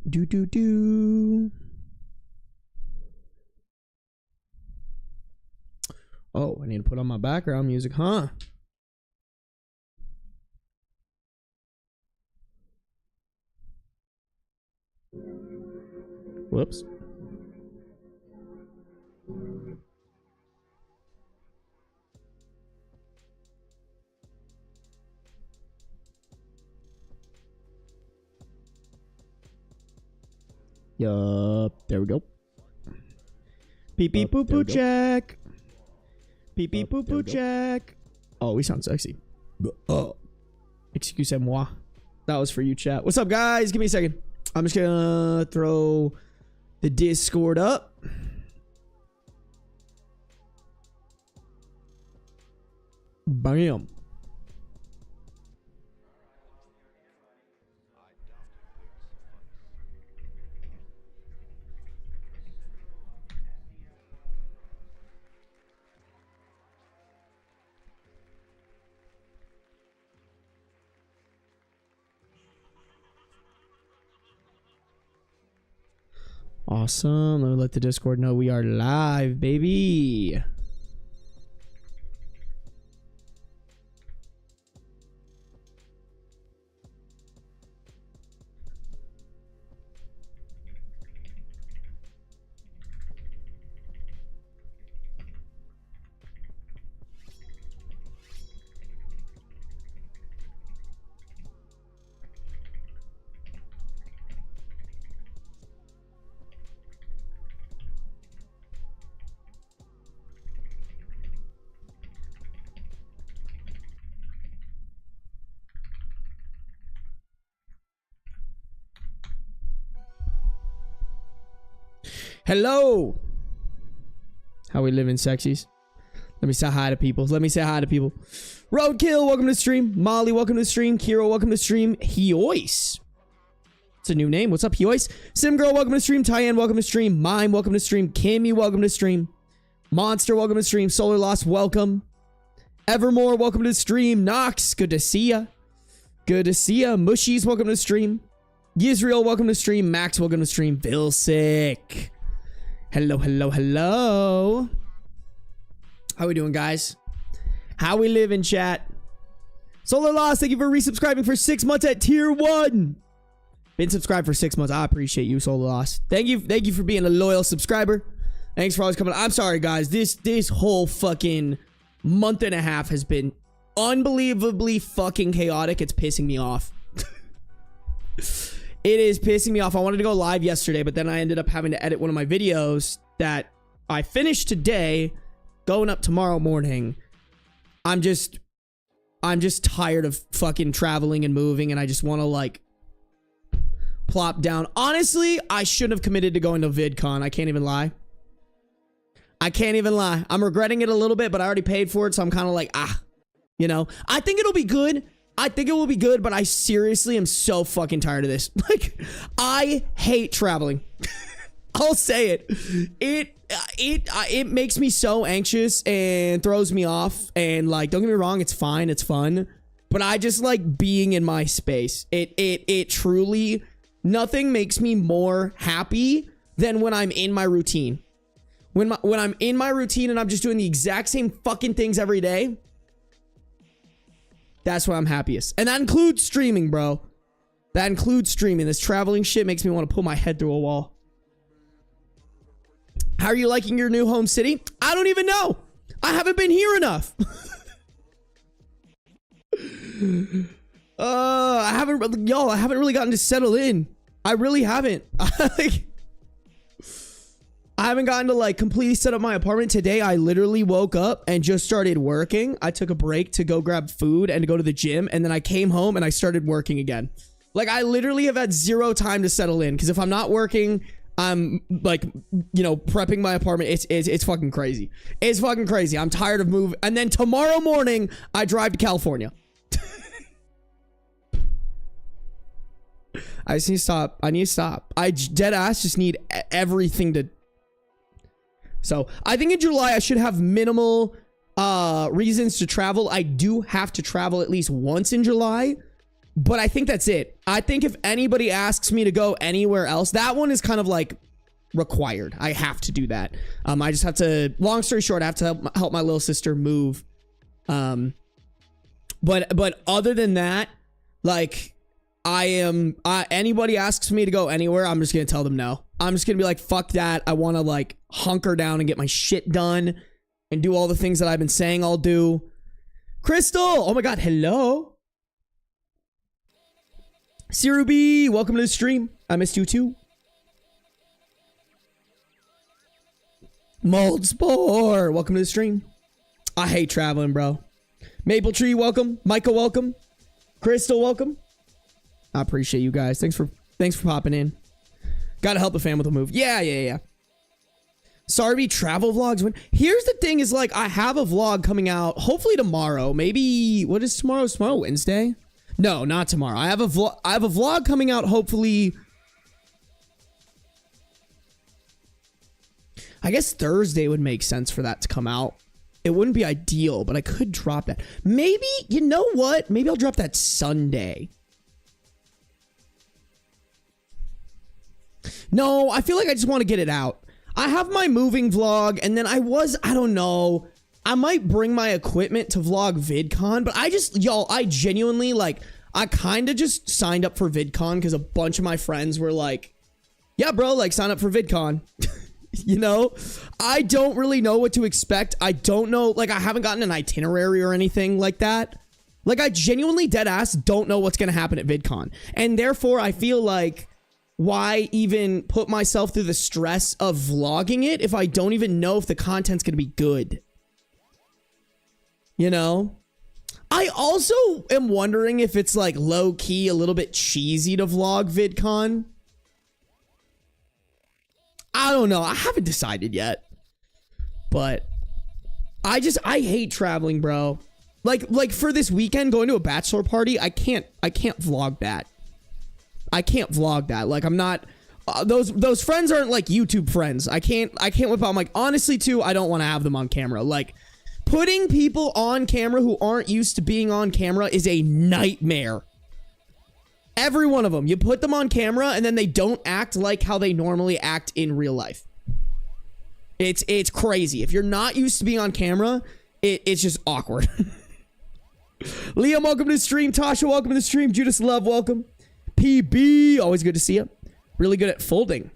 Do do do. Oh, I need to put on my background music, huh? Whoops. Yup. There we go. Pee pee poo poo check. Pee pee poo poo check. Oh, we sound sexy. Excusez-moi. That was for you, chat. What's up, guys? Give me a second. I'm just gonna throw the Discord up. Bam. Awesome. Let me let the Discord know we are live, baby. Hello. How we living, sexies? Let me say hi to people. Let me say hi to people. Roadkill, welcome to the stream. Molly, welcome to the stream. Kiro, welcome to the stream. Hiois. It's a new name. What's up, Hiois? Simgirl, welcome to the stream. Tyann, welcome to the stream. Mime, welcome to the stream. Kimmy, welcome to the stream. Monster, welcome to the stream. Solar Lost, welcome. Evermore, welcome to the stream. Nox, good to see ya. Good to see ya. Mushies, welcome to the stream. Yisrael, welcome to the stream. Max, welcome to the stream. Vilsick. Hello, hello, hello. How we doing, guys? How we living, chat? Solar Lost, thank you for resubscribing for 6 months at tier 1. Been subscribed for 6 months. I appreciate you, Solar Lost. Thank you for being a loyal subscriber. Thanks for always coming. I'm sorry, guys. This whole fucking month and a half has been unbelievably fucking chaotic. It's pissing me off. It is pissing me off. I wanted to go live yesterday, but then I ended up having to edit one of my videos that I finished today, going up tomorrow morning. I'm just tired of fucking traveling and moving, and I just want to like plop down. Honestly, I shouldn't have committed to going to Vidcon. I can't even lie. I can't even lie. I'm regretting it a little bit, but I already paid for it, so I'm kind of like, you know. I think it'll be good. I think it will be good, but I seriously am so fucking tired of this. Like, I hate traveling. I'll say it. It makes me so anxious and throws me off. And like, don't get me wrong, it's fine, it's fun, but I just like being in my space. It truly, nothing makes me more happy than when I'm in my routine. When I'm in my routine and I'm just doing the exact same fucking things every day. That's when I'm happiest. And that includes streaming, bro. That includes streaming. This traveling shit makes me want to pull my head through a wall. How are you liking your new home city? I don't even know. I haven't been here enough. I haven't really gotten to settle in. I really haven't. I haven't gotten to like completely set up my apartment. Today, I literally woke up and just started working. I took a break to go grab food and to go to the gym. And then I came home and I started working again. Like, I literally have had zero time to settle in. Because if I'm not working, I'm like, you know, prepping my apartment. It's fucking crazy. It's fucking crazy. I'm tired of moving. And then tomorrow morning, I drive to California. I just need to stop. I need to stop. I dead ass just need everything to... So I think in July I should have minimal reasons to travel. I do have to travel at least once in July, But I think that's it. I think if anybody asks me to go anywhere else, that one is kind of like required. I have to do that. I just have to, long story short, I have to help my little sister move. But other than that, like anybody asks me to go anywhere, I'm just going to tell them no. I'm just going to be like, fuck that. I want to like hunker down and get my shit done and do all the things that I've been saying I'll do. Crystal, oh my God, hello. Sirubi, welcome to the stream. I missed you too. Mold Spore, welcome to the stream. I hate traveling, bro. Maple Tree, welcome. Micah, welcome. Crystal, welcome. I appreciate you guys. Thanks for popping in. Gotta help the fam with a move. Yeah. Sarby travel vlogs. Here's the thing is like, I have a vlog coming out hopefully tomorrow. Maybe, what is tomorrow? Is tomorrow Wednesday? No, not tomorrow. I have a vlog coming out hopefully. I guess Thursday would make sense for that to come out. It wouldn't be ideal, but I could drop that. Maybe, you know what? Maybe I'll drop that Sunday. No, I feel like I just want to get it out. I have my moving vlog, and then I don't know. I might bring my equipment to vlog VidCon, but I genuinely, like, I kind of just signed up for VidCon because a bunch of my friends were like, yeah, bro, like, sign up for VidCon. You know, I don't really know what to expect. I don't know, like, I haven't gotten an itinerary or anything like that. Like, I genuinely dead ass don't know what's going to happen at VidCon. And therefore, I feel like, why even put myself through the stress of vlogging it if I don't even know if the content's going to be good? You know? I also am wondering if it's, like, low-key a little bit cheesy to vlog VidCon. I don't know. I haven't decided yet. But I hate traveling, bro. Like for this weekend going to a bachelor party, I can't vlog that. I can't vlog that. Like, I'm not those friends aren't like YouTube friends. I can't whip out. I'm like, honestly too, I don't want to have them on camera. Like, putting people on camera who aren't used to being on camera is a nightmare. Every one of them. You put them on camera and then they don't act like how they normally act in real life. It's crazy. If you're not used to being on camera, it's just awkward. Liam, welcome to the stream. Tasha, welcome to the stream. Judas Love, welcome. PB, always good to see you. Really good at folding.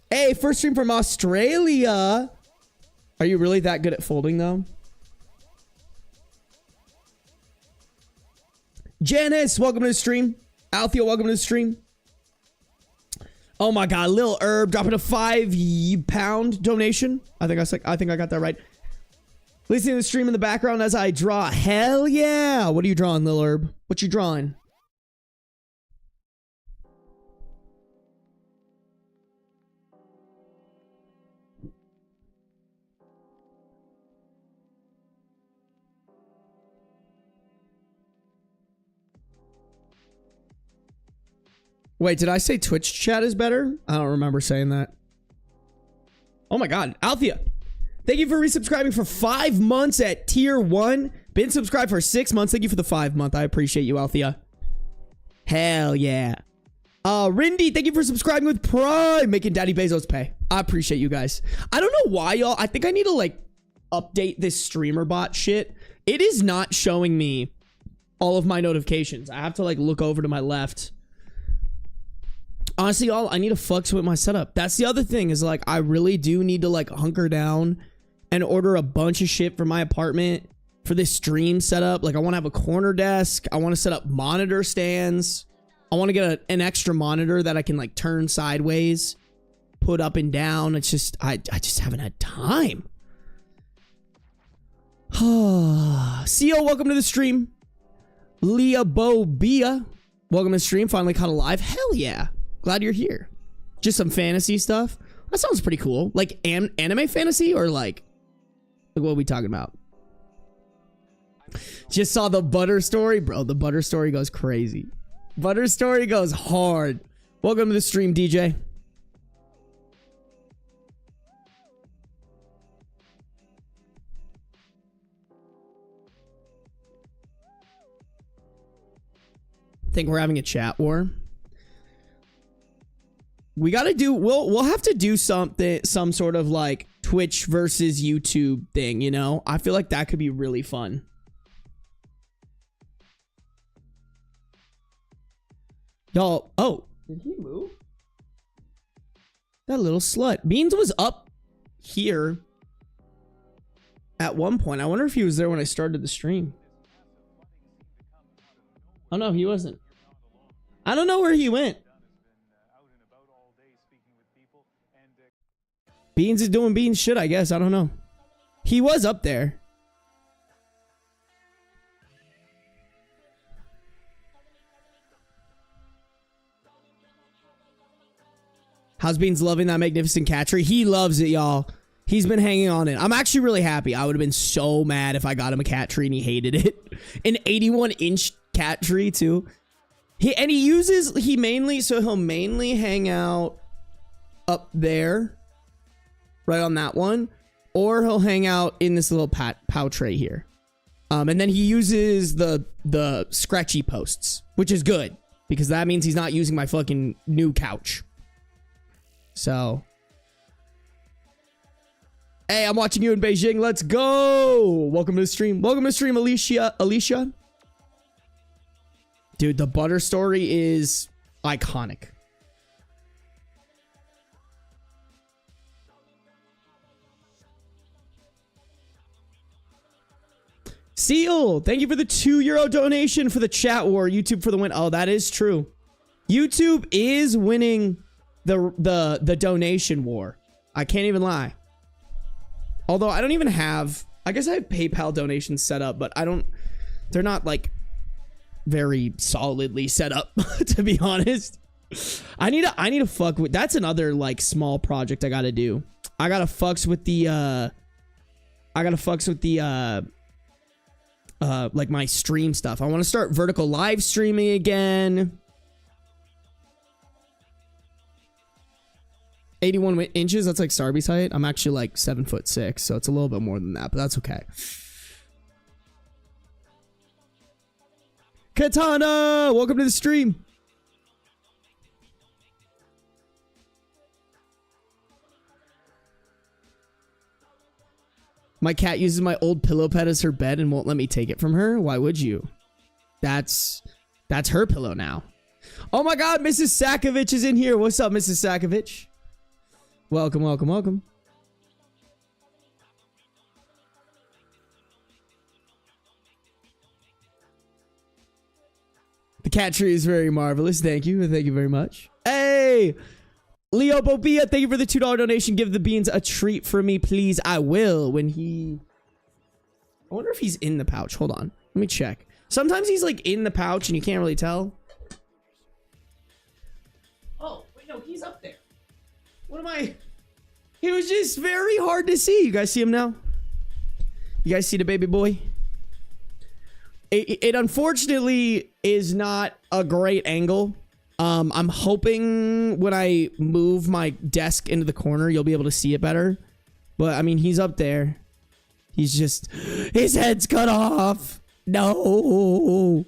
Hey, first stream from Australia. Are you really that good at folding though? Janice, welcome to the stream. Althea, welcome to the stream. Oh my God, Lil Herb dropping a £5 donation. I think I got that right. Listening to the stream in the background as I draw. Hell yeah! What are you drawing, Lil Herb? What you drawing? Wait, did I say Twitch chat is better? I don't remember saying that. Oh my God, Althea. Thank you for resubscribing for 5 months at tier 1. Been subscribed for 6 months. Thank you for the 5 month. I appreciate you, Althea. Hell yeah. Rindy, thank you for subscribing with Prime. Making Daddy Bezos pay. I appreciate you guys. I don't know why, y'all. I think I need to, like, update this streamer bot shit. It is not showing me all of my notifications. I have to, like, look over to my left. Honestly, y'all, I need to flex with my setup. That's the other thing is, like, I really do need to, like, hunker down and order a bunch of shit for my apartment for this stream setup. Like, I want to have a corner desk. I want to set up monitor stands. I want to get an extra monitor that I can, like, turn sideways, put up and down. It's just, I just haven't had time. CO, welcome to the stream. Leah Bobia, welcome to the stream. Finally caught alive. Hell yeah. Glad you're here. Just some fantasy stuff. That sounds pretty cool. Like anime fantasy or like what are we talking about? Just saw the Butter story. Bro, the Butter story goes crazy. Butter story goes hard. Welcome to the stream, DJ. think we're having a chat war. We gotta do, we'll have to do something, some sort of like Twitch versus YouTube thing, you know? I feel like that could be really fun. Y'all, oh, did he move? That little slut. Beans was up here at one point. I wonder if he was there when I started the stream. Oh no, he wasn't. I don't know where he went. Beans is doing Beans shit, I guess. I don't know. He was up there. How's Beans loving that magnificent cat tree? He loves it, y'all. He's been hanging on it. I'm actually really happy. I would have been so mad if I got him a cat tree and he hated it. An 81-inch cat tree, too. He'll mainly hang out up there. Right on that one. Or he'll hang out in this little pow tray here. And then he uses the scratchy posts, which is good. Because that means he's not using my fucking new couch. So. Hey, I'm watching you in Beijing. Let's go. Welcome to the stream. Welcome to the stream, Alicia. Dude, the butter story is iconic. Seal, thank you for the €2 donation for the chat war. YouTube for the win. Oh, that is true. YouTube is winning the donation war. I can't even lie. Although I don't even have, I guess I have PayPal donations set up, but they're not like very solidly set up, to be honest. I need to fuck with, that's another like small project I gotta do. I gotta fucks with the like my stream stuff. I want to start vertical live streaming again. 81 inches, that's like Sarby's height. I'm actually like 7'6", so it's a little bit more than that, but that's okay. Katana, welcome to the stream. My cat uses my old pillow pet as her bed and won't let me take it from her. Why would you? That's her pillow now. Oh my God, Mrs. Sakovich is in here. What's up, Mrs. Sakovich? Welcome, welcome, welcome. The cat tree is very marvelous. Thank you. Thank you very much. Hey! Leo Bobia, thank you for the $2 donation. Give the Beans a treat for me, please. I will when he... I wonder if he's in the pouch. Hold on. Let me check. Sometimes he's like in the pouch and you can't really tell. Oh, wait, no, he's up there. What am I... He was just very hard to see. You guys see him now? You guys see the baby boy? It unfortunately is not a great angle. I'm hoping when I move my desk into the corner, you'll be able to see it better. But, I mean, he's up there. He's just... His head's cut off. No.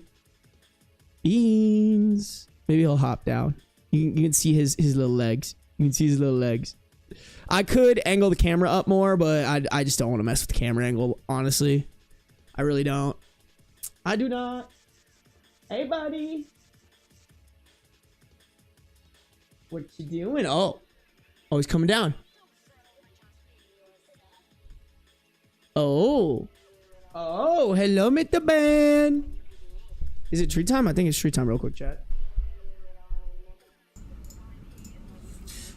Beans. Maybe he'll hop down. You can see his little legs. You can see his little legs. I could angle the camera up more, but I just don't want to mess with the camera angle, honestly. I really don't. I do not. Hey, buddy. What you doing? Oh, he's coming down. Oh, hello, Mr. Ben. Is it treat time? I think it's treat time. Real quick, chat.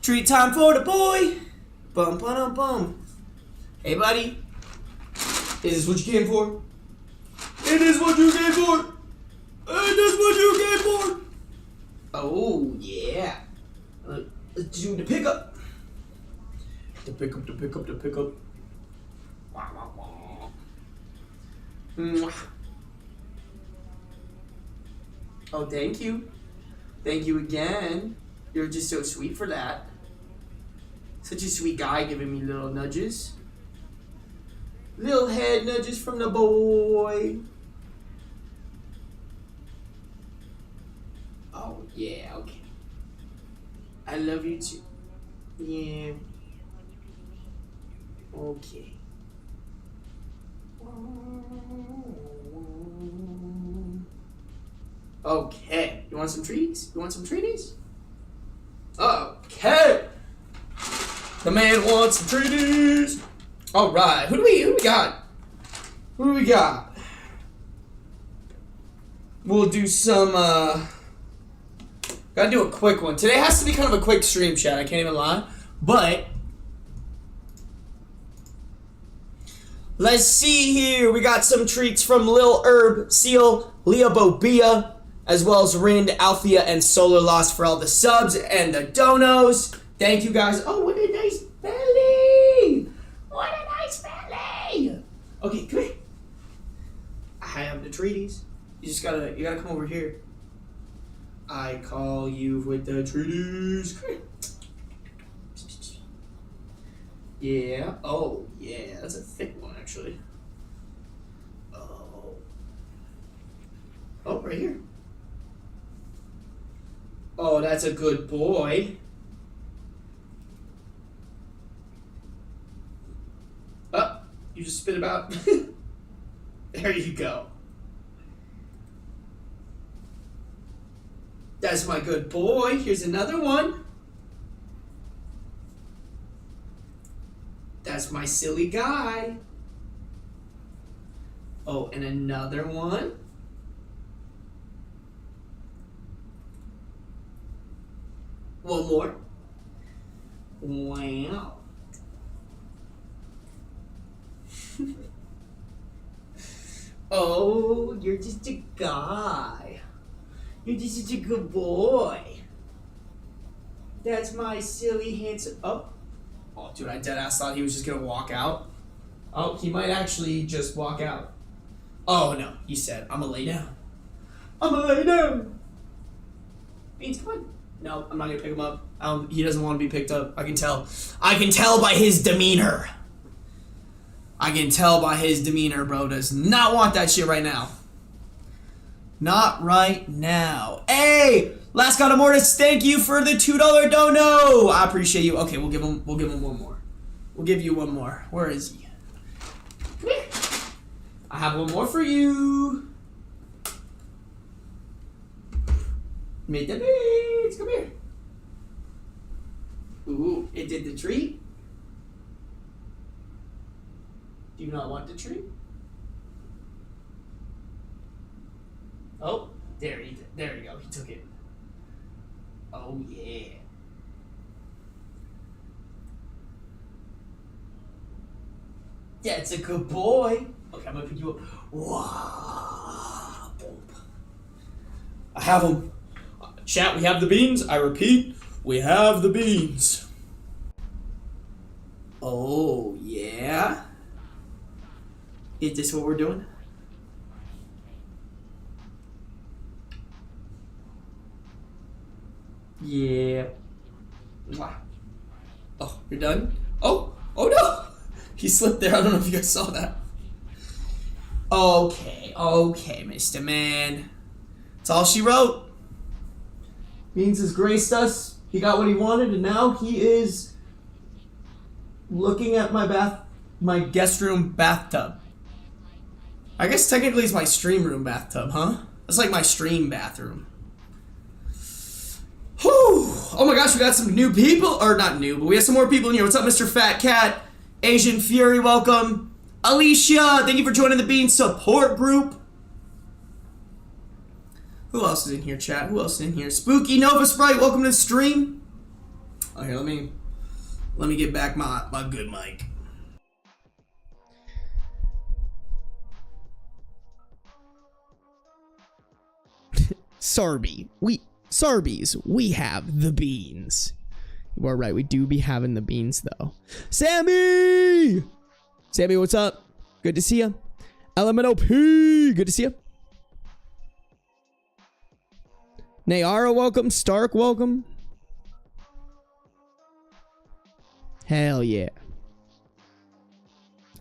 Treat time for the boy. Bum bum bum. Hey, buddy. Is this what you came for? It is what you came for. It is what you came for. Oh yeah. Let's do the pickup. The pickup. Oh, thank you. Thank you again. You're just so sweet for that. Such a sweet guy giving me little nudges. Little head nudges from the boy. Yeah, okay. I love you too. Yeah. Okay. Okay. You want some treaties? You want some treaties? Okay. The man wants some treaties. All right. Who do we got? Who do we got? We'll do some. Gotta do a quick one. Today has to be kind of a quick stream, chat. I can't even lie. But let's see here. We got some treats from Lil Herb, Seal, Leah Bobia, as well as Rind, Althea, and Solar Lost for all the subs and the donos. Thank you guys. Oh, what a nice belly! What a nice belly! Okay, come here. I have the treaties. You gotta come over here. I call you with the treaties. Come here. Yeah. Oh, yeah. That's a thick one, actually. Oh. Oh, right here. Oh, that's a good boy. Oh, you just spit about. There you go. That's my good boy. Here's another one. That's my silly guy. Oh, and another one. One more. Wow. Oh, you're just a guy. You're just such a good boy. That's my silly handsome. Oh, dude, I deadass thought he was just gonna walk out. Oh, he might actually just walk out. Oh no, he said, "I'm gonna lay down. I'm gonna lay down." Beans, come on. No, I'm not gonna pick him up. He doesn't want to be picked up. I can tell. I can tell by his demeanor. I can tell by his demeanor, bro. Does not want that shit right now. Not right now. Hey, Last God of Mortis, thank you for the $2 dono. I appreciate you. Okay, we'll give him one more. We'll give you one more. Where is he? Come here. I have one more for you. Meet the beats. Come here. Ooh, it did the treat. Do you not want the treat? Oh, there you go. He took it. Oh yeah. Yeah, it's a good boy. Okay, I'm gonna pick you up. Wow. I have him. Chat, we have the beans. I repeat, we have the beans. Oh yeah. Is this what we're doing? Yeah. Wow. Oh, you're done? Oh no! He slipped there. I don't know if you guys saw that. Okay, Mr. Man. That's all she wrote. Beans has graced us. He got what he wanted, and now he is looking at my guest room bathtub. I guess technically it's my stream room bathtub, huh? It's like my stream bathroom. Whew. Oh my gosh, we got some new people. Or not new, but we have some more people in here. What's up, Mr. Fat Cat? Asian Fury, welcome. Alicia, thank you for joining the Bean support group. Who else is in here, chat? Who else is in here? Spooky Nova Sprite, welcome to the stream. Oh, here, let me get back my good mic. Sarbies, we have the beans. You are right, we do be having the beans though. Sammy, what's up? Good to see you. LMNOP, good to see you. Nayara, welcome. Stark, welcome. Hell yeah.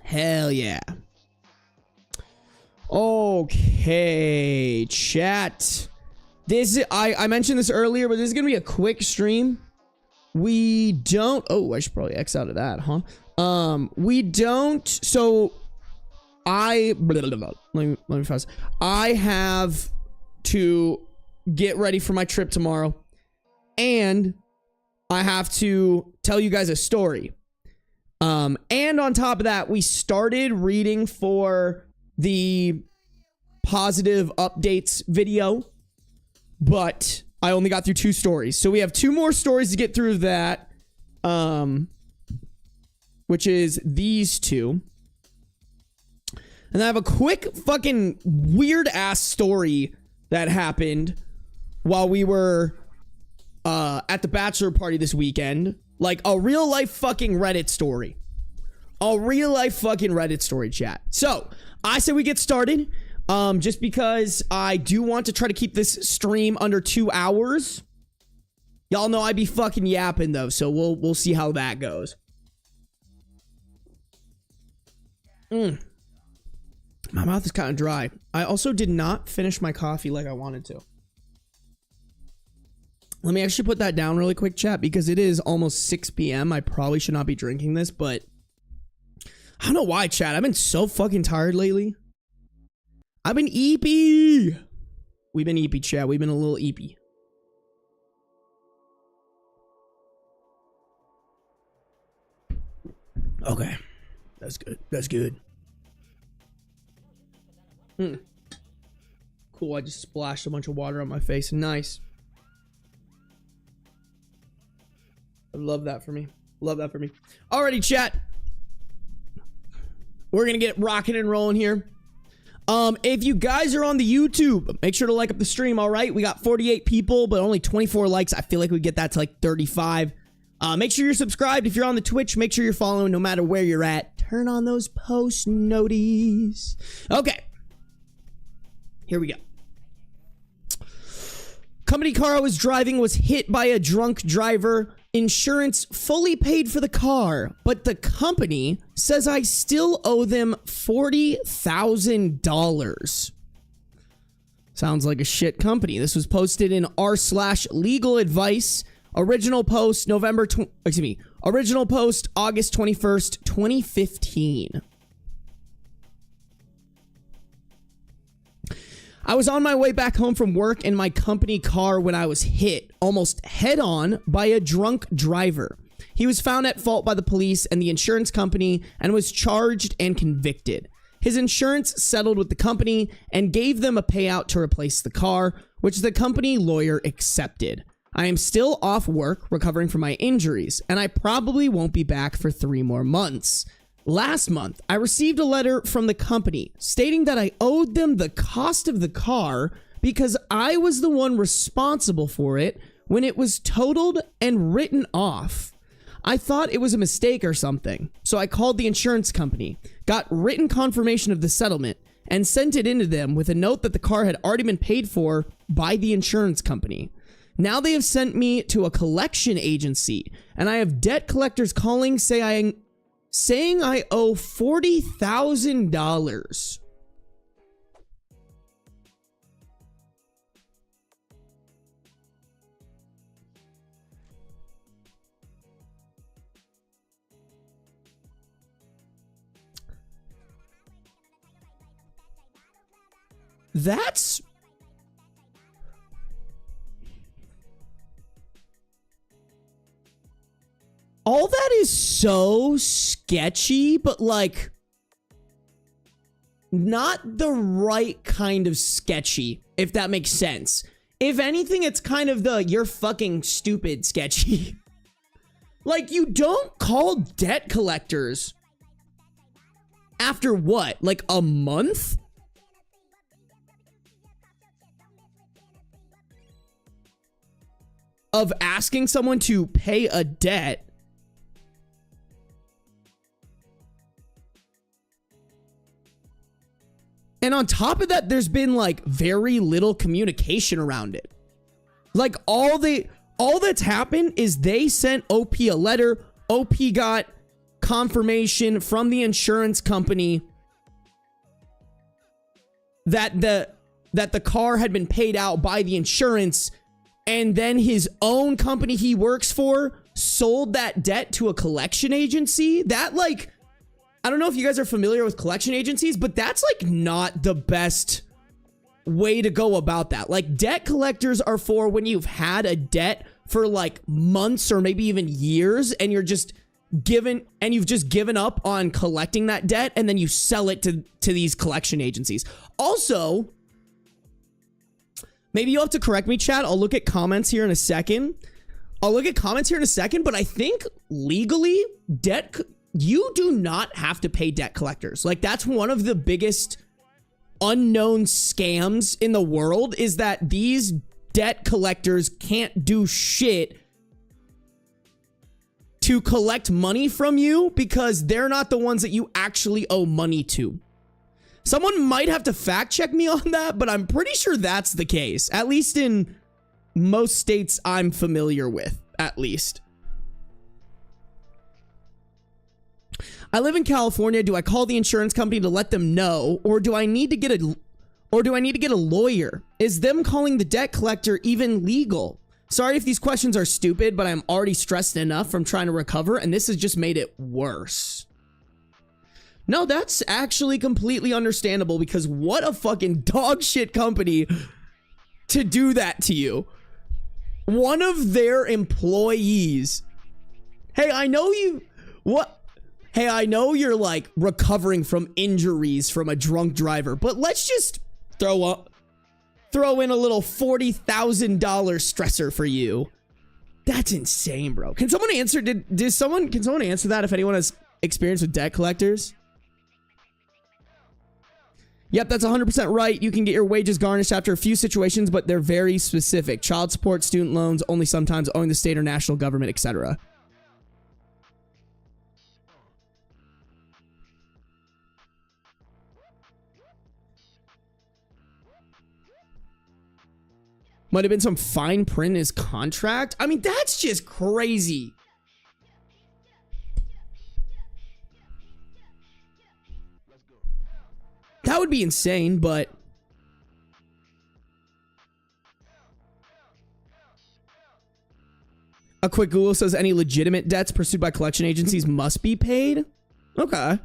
Hell yeah. Okay, chat. I mentioned this earlier, but this is gonna be a quick stream. We don't. Oh, I should probably X out of that, huh? We don't. So let me fast. I have to get ready for my trip tomorrow, and I have to tell you guys a story. And on top of that, we started reading for the positive updates video, but I only got through 2 stories. So we have 2 more stories to get through that, which is these 2. And I have a quick fucking weird ass story that happened while we were at the bachelor party this weekend. Like a real life fucking Reddit story. A real life fucking Reddit story, chat. So I said we get started. Just because I do want to try to keep this stream under 2 hours. Y'all know I be fucking yapping though, so we'll see how that goes. My mouth is kind of dry. I also did not finish my coffee like I wanted to. Let me actually put that down really quick, chat, because it is almost 6 p.m. I probably should not be drinking this, but I don't know why, chat. I've been so fucking tired lately. I've been eepy. We've been eepy, chat. We've been a little eepy. Okay. That's good. That's good. Cool. I just splashed a bunch of water on my face. Nice. I love that for me. Love that for me. Alrighty, chat. We're going to get rocking and rolling here. If you guys are on the YouTube, make sure to like up the stream, all right? We got 48 people, but only 24 likes. I feel like we get that to like 35. Make sure you're subscribed. If you're on the Twitch, make sure you're following no matter where you're at. Turn on those post noties. Okay. Here we go. Company car I was driving was hit by a drunk driver. Insurance fully paid for the car, but the company says I still owe them $40,000. Sounds like a shit company. This was posted in r/legal advice. Original post original post August 21st, 2015. I was on my way back home from work in my company car when I was hit almost head on by a drunk driver. He was found at fault by the police and the insurance company and was charged and convicted. His insurance settled with the company and gave them a payout to replace the car, which the company lawyer accepted. I am still off work recovering from my injuries, and I probably won't be back for 3 more months. Last month, I received a letter from the company stating that I owed them the cost of the car because I was the one responsible for it when it was totaled and written off. I thought it was a mistake or something, so I called the insurance company, got written confirmation of the settlement, and sent it into them with a note that the car had already been paid for by the insurance company. Now they have sent me to a collection agency, and I have debt collectors calling saying I owe $40,000. That's all that is so sketchy, but like not the right kind of sketchy, if that makes sense. If anything, it's kind of the you're fucking stupid sketchy. Like, you don't call debt collectors after what? Like a month? Of asking someone to pay a debt. And on top of that, there's been like very little communication around it. Like all that's happened is they sent OP a letter. OP got confirmation from the insurance company that that the car had been paid out by the insurance, and then his own company he works for sold that debt to a collection agency. That, like, I don't know if you guys are familiar with collection agencies, but that's like not the best way to go about that. Like, debt collectors are for when you've had a debt for like months or maybe even years, and you've just given up on collecting that debt, and then you sell it to these collection agencies. Also, maybe you'll have to correct me, chat. I'll look at comments here in a second. But I think legally, you do not have to pay debt collectors. Like, that's one of the biggest unknown scams in the world, is that these debt collectors can't do shit to collect money from you because they're not the ones that you actually owe money to. Someone might have to fact check me on that, but I'm pretty sure that's the case, at least in most states I'm familiar with, at least. I live in California. Do I call the insurance company to let them know, or do I need to get a lawyer? Is them calling the debt collector even legal? Sorry if these questions are stupid, but I'm already stressed enough from trying to recover, and this has just made it worse. No, that's actually completely understandable, because what a fucking dog shit company to do that to you. One of their employees. Hey, I know you're like recovering from injuries from a drunk driver, but let's just throw in a little $40,000 stressor for you. That's insane, bro. Can someone answer? Can someone answer that if anyone has experience with debt collectors? Yep, that's 100% right. You can get your wages garnished after a few situations, but they're very specific. Child support, student loans, only sometimes owing the state or national government, etc. Might have been some fine print in his contract. I mean, that's just crazy. That would be insane, but a quick Google says any legitimate debts pursued by collection agencies must be paid. Okay.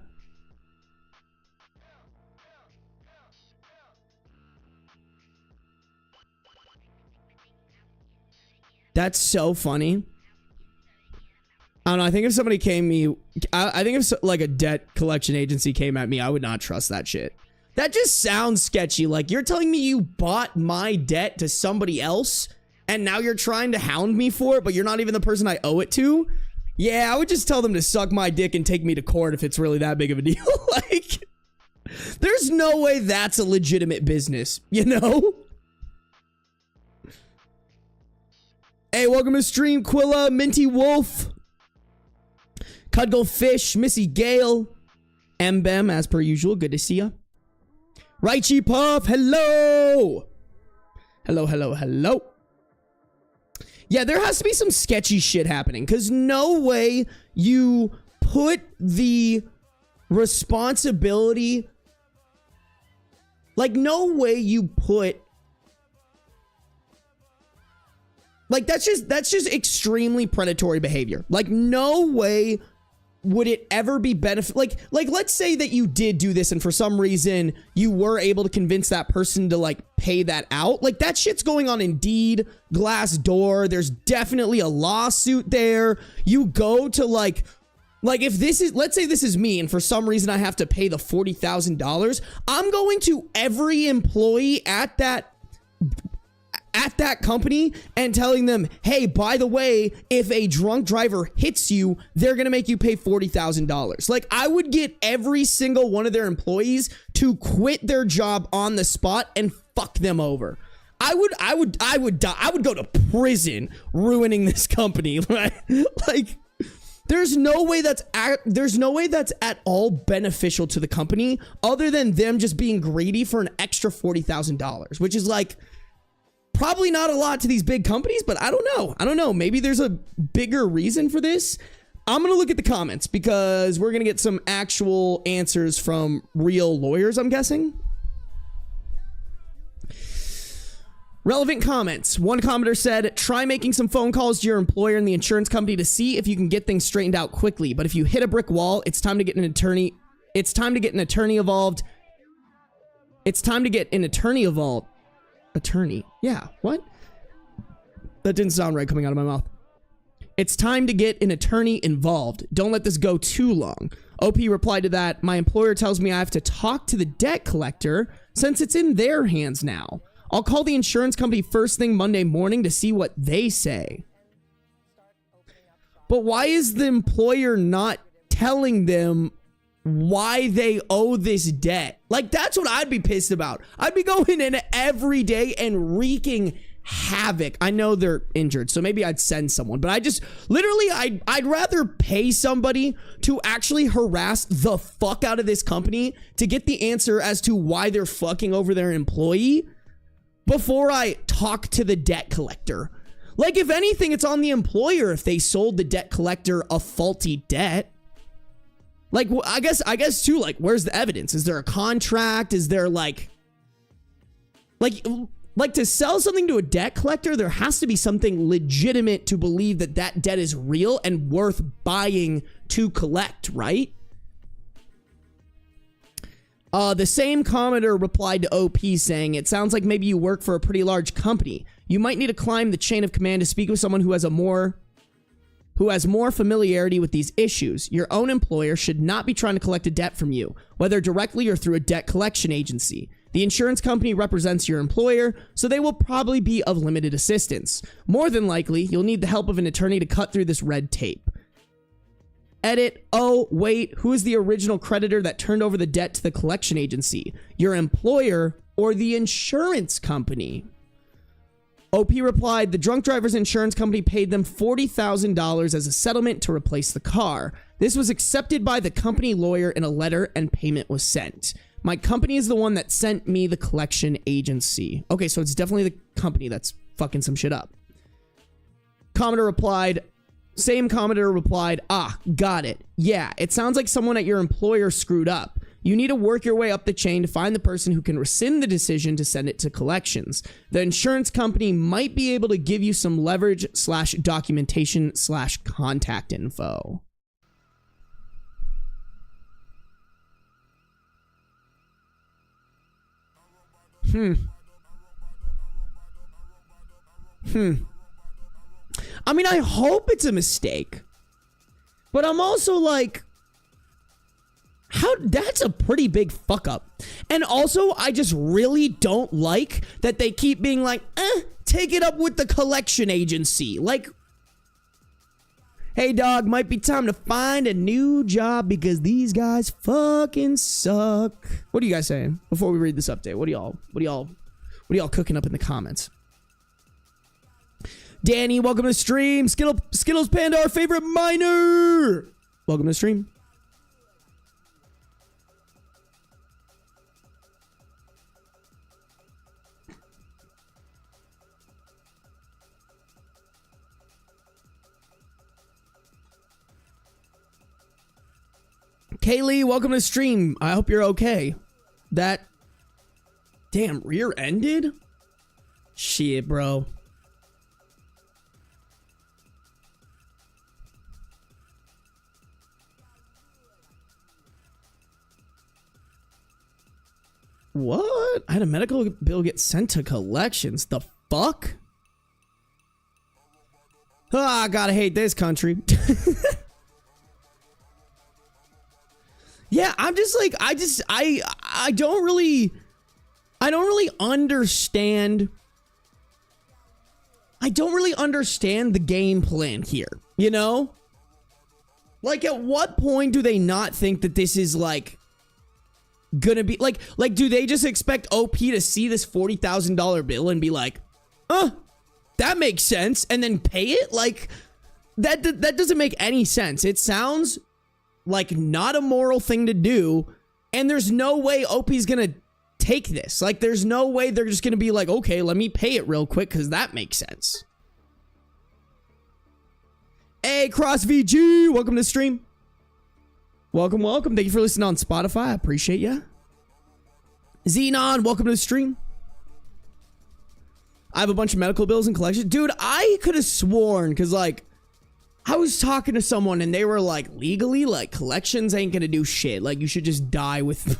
That's so funny. I don't know. I think if somebody I think if like a debt collection agency came at me, I would not trust that shit. That just sounds sketchy. Like, you're telling me you bought my debt to somebody else and now you're trying to hound me for it, but you're not even the person I owe it to? Yeah, I would just tell them to suck my dick and take me to court if it's really that big of a deal. Like, there's no way that's a legitimate business, you know? Hey, welcome to the stream, Quilla, Minty Wolf, Cudgel Fish, Missy Gale, Mbem, as per usual. Good to see ya. Raichi Puff, hello. Hello. Yeah, there has to be some sketchy shit happening, because no way you put the responsibility, like, no way you put, like, that's just extremely predatory behavior. Like, no way would it ever be benefit? Like, let's say that you did do this and for some reason you were able to convince that person to, like, pay that out. Like, that shit's going on Indeed, Glassdoor. There's definitely a lawsuit there. You go to, like if this is, let's say this is me and for some reason I have to pay the $40,000. I'm going to every employee at that company and telling them, hey, by the way, if a drunk driver hits you, they're going to make you pay $40,000. Like, I would get every single one of their employees to quit their job on the spot and fuck them over. I would die. I would go to prison ruining this company. Like, there's no way that's at all beneficial to the company other than them just being greedy for an extra $40,000, which is like, probably not a lot to these big companies, but I don't know. Maybe there's a bigger reason for this. I'm going to look at the comments because we're going to get some actual answers from real lawyers, I'm guessing. Relevant comments. One commenter said, try making some phone calls to your employer and the insurance company to see if you can get things straightened out quickly. But if you hit a brick wall, it's time to get an attorney. It's time to get an attorney involved. It's time to get an attorney involved. Attorney. Yeah, what? That didn't sound right coming out of my mouth. It's time to get an attorney involved. Don't let this go too long. OP replied to that, my employer tells me I have to talk to the debt collector since it's in their hands now. I'll call the insurance company first thing Monday morning to see what they say. But why is the employer not telling them why they owe this debt? Like, that's what I'd be pissed about. I'd be going in every day and wreaking havoc. I know they're injured, so maybe I'd send someone, but I just literally I'd rather pay somebody to actually harass the fuck out of this company to get the answer as to why they're fucking over their employee before I talk to the debt collector. Like, if anything, it's on the employer if they sold the debt collector a faulty debt. Like, I guess too, like, where's the evidence? Is there a contract? Is there like to sell something to a debt collector, there has to be something legitimate to believe that that debt is real and worth buying to collect, right? The same commenter replied to OP saying, it sounds like maybe you work for a pretty large company. You might need to climb the chain of command to speak with someone who has more familiarity with these issues. Your own employer should not be trying to collect a debt from you, whether directly or through a debt collection agency. The insurance company represents your employer, so they will probably be of limited assistance. More than likely, you'll need the help of an attorney to cut through this red tape. Edit. Oh, wait, who is the original creditor that turned over the debt to the collection agency? Your employer or the insurance company? OP replied, the drunk driver's insurance company paid them $40,000 as a settlement to replace the car. This was accepted by the company lawyer in a letter and payment was sent. My company is the one that sent me the collection agency. Okay, so it's definitely the company that's fucking some shit up. Same commenter replied, ah, got it. Yeah, it sounds like someone at your employer screwed up. You need to work your way up the chain to find the person who can rescind the decision to send it to collections. The insurance company might be able to give you some leverage / documentation / contact info. I mean, I hope it's a mistake. But I'm also like, that's a pretty big fuck up. And also, I just really don't like that they keep being like, take it up with the collection agency. Like, hey dog, might be time to find a new job because these guys fucking suck. What are you guys saying before we read this update? What are y'all cooking up in the comments? Danny, welcome to the stream. Skittles Panda, our favorite miner. Welcome to the stream. Kaylee, welcome to the stream. I hope you're okay. That damn rear-ended? Shit, bro. What? I had a medical bill get sent to collections. The fuck? I gotta hate this country. Yeah, I'm just like, I don't really understand. I don't really understand the game plan here, you know? Like, at what point do they not think that this is like gonna be like do they just expect OP to see this $40,000 bill and be like, that makes sense, and then pay it? Like, that doesn't make any sense. It sounds like not a moral thing to do, and there's no way OP's gonna take this. Like, there's no way they're just gonna be like, okay, let me pay it real quick because that makes sense. Hey, Cross VG, welcome to the stream. Welcome. Thank you for listening on Spotify. I appreciate ya. Xenon, welcome to the stream. I have a bunch of medical bills and collections. Dude, I could have sworn, because, like, I was talking to someone and they were like, legally, like, collections ain't gonna do shit. Like, you should just die with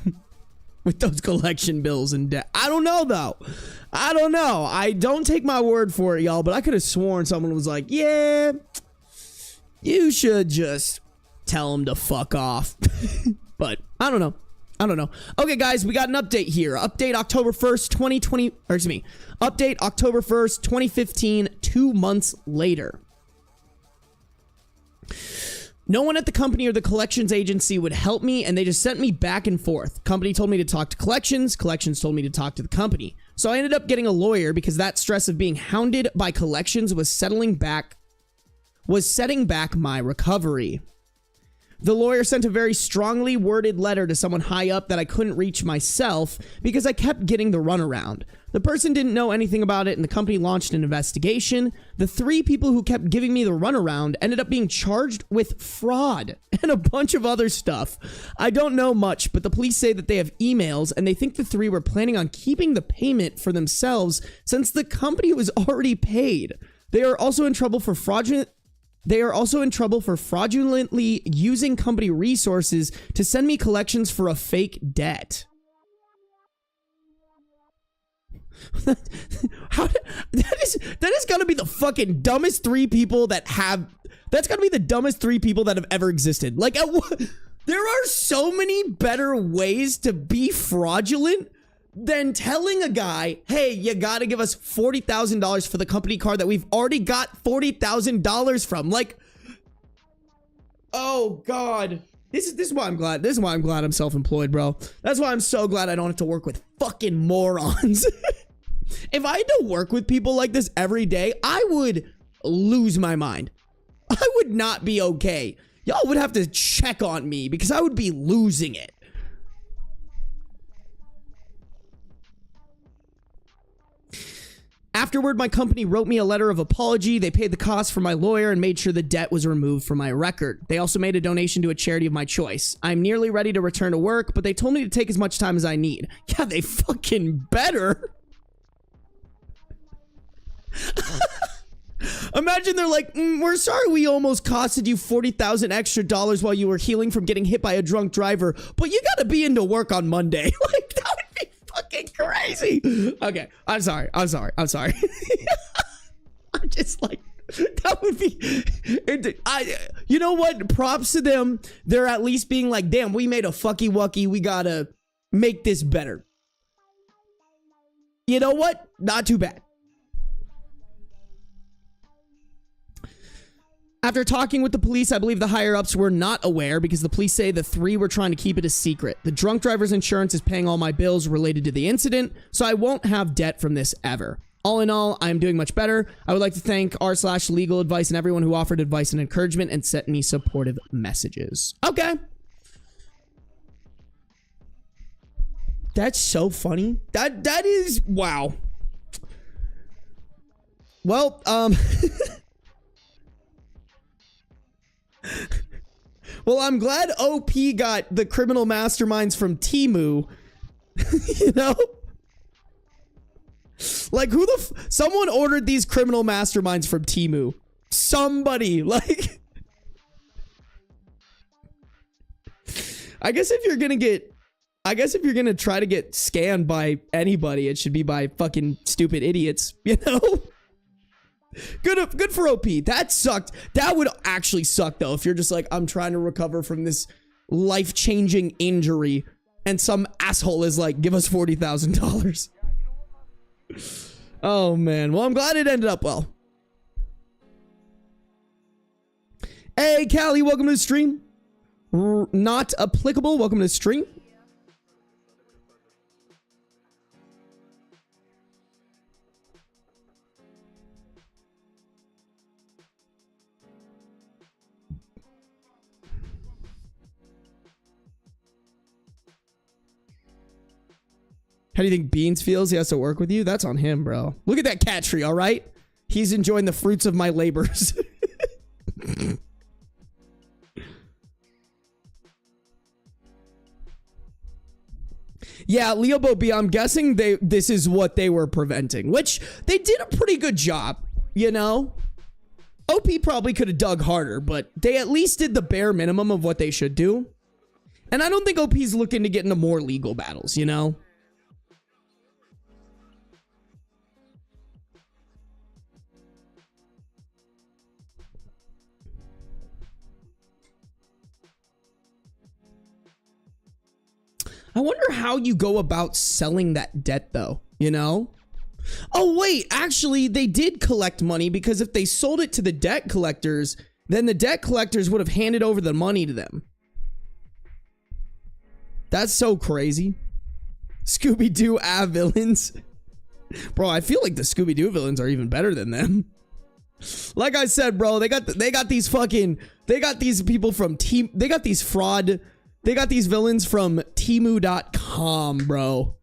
with those collection bills and debt. I don't know, though. I don't know. I don't take my word for it, y'all, but I could have sworn someone was like, yeah, you should just tell them to fuck off. But I don't know. I don't know. Okay, guys, we got an update here. Update October 1st, 2020, or excuse me, update October 1st, 2015, 2 months later. No one at the company or the collections agency would help me, and they just sent me back and forth. Company told me to talk to collections. Collections told me to talk to the company. So I ended up getting a lawyer because that stress of being hounded by collections was setting back my recovery. The lawyer sent a very strongly worded letter to someone high up that I couldn't reach myself because I kept getting the runaround. The person didn't know anything about it, and the company launched an investigation. The 3 people who kept giving me the runaround ended up being charged with fraud and a bunch of other stuff. I don't know much, but the police say that they have emails, and they think the 3 were planning on keeping the payment for themselves since the company was already paid. They are also in trouble for fraudulently using company resources to send me collections for a fake debt. That is gonna be the fucking dumbest 3 people that have. That's gonna be the dumbest 3 people that have ever existed. Like, there are so many better ways to be fraudulent than telling a guy, hey, you gotta give us $40,000 for the company car that we've already got $40,000 from. Like, oh God. This is why I'm glad. This is why I'm glad I'm self-employed, bro. That's why I'm so glad I don't have to work with fucking morons. If I had to work with people like this every day, I would lose my mind. I would not be okay. Y'all would have to check on me because I would be losing it. Afterward, my company wrote me a letter of apology. They paid the cost for my lawyer and made sure the debt was removed from my record. They also made a donation to a charity of my choice. I'm nearly ready to return to work, but they told me to take as much time as I need. Yeah, they fucking better. Imagine they're like, we're sorry we almost costed you $40,000 extra while you were healing from getting hit by a drunk driver, but you gotta be into work on Monday. Like, that would be fucking crazy. Okay, I'm sorry. I'm just like, that would be, you know what? Props to them. They're at least being like, damn, we made a fucky wucky. We gotta make this better. You know what? Not too bad. After talking with the police, I believe the higher-ups were not aware because the police say the 3 were trying to keep it a secret. The drunk driver's insurance is paying all my bills related to the incident, so I won't have debt from this ever. All in all, I am doing much better. I would like to thank r/legal advice and everyone who offered advice and encouragement and sent me supportive messages. Okay. That's so funny. That is, wow. Well, well, I'm glad OP got the criminal masterminds from Temu. You know? Like, who the someone ordered these criminal masterminds from Temu. Somebody, like, I guess if you're gonna try to get scammed by anybody, it should be by fucking stupid idiots, you know? Good for OP. That sucked. That would actually suck, though, if you're just like, I'm trying to recover from this life-changing injury, and some asshole is like, give us $40,000. Oh, man. Well, I'm glad it ended up well. Hey, Callie, welcome to the stream. Not applicable, welcome to the stream. How do you think Beans feels? He has to work with you? That's on him, bro. Look at that cat tree, all right? He's enjoying the fruits of my labors. Yeah, Leo Bo B, I'm guessing this is what they were preventing, which they did a pretty good job, you know? OP probably could have dug harder, but they at least did the bare minimum of what they should do. And I don't think OP's looking to get into more legal battles, you know? I wonder how you go about selling that debt, though, you know? Oh, wait, actually, they did collect money, because if they sold it to the debt collectors, then the debt collectors would have handed over the money to them. That's so crazy. Scooby-Doo villains. Bro, I feel like the Scooby-Doo villains are even better than them. Like I said, bro, they got these people from Team, they got these villains from Temu.com, bro.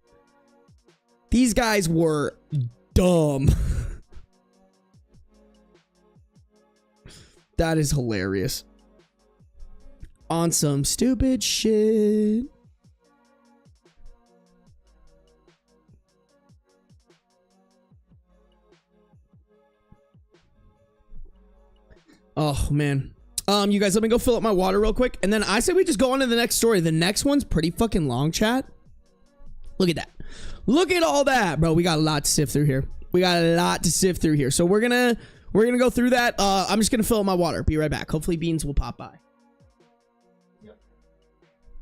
These guys were dumb. That is hilarious. On some stupid shit. Oh, man. You guys, let me go fill up my water real quick. And then I say we just go on to the next story. The next one's pretty fucking long, chat. Look at that. Look at all that, bro. We got a lot to sift through here. So we're gonna go through that. I'm just gonna fill up my water. Be right back. Hopefully beans will pop by. Yep.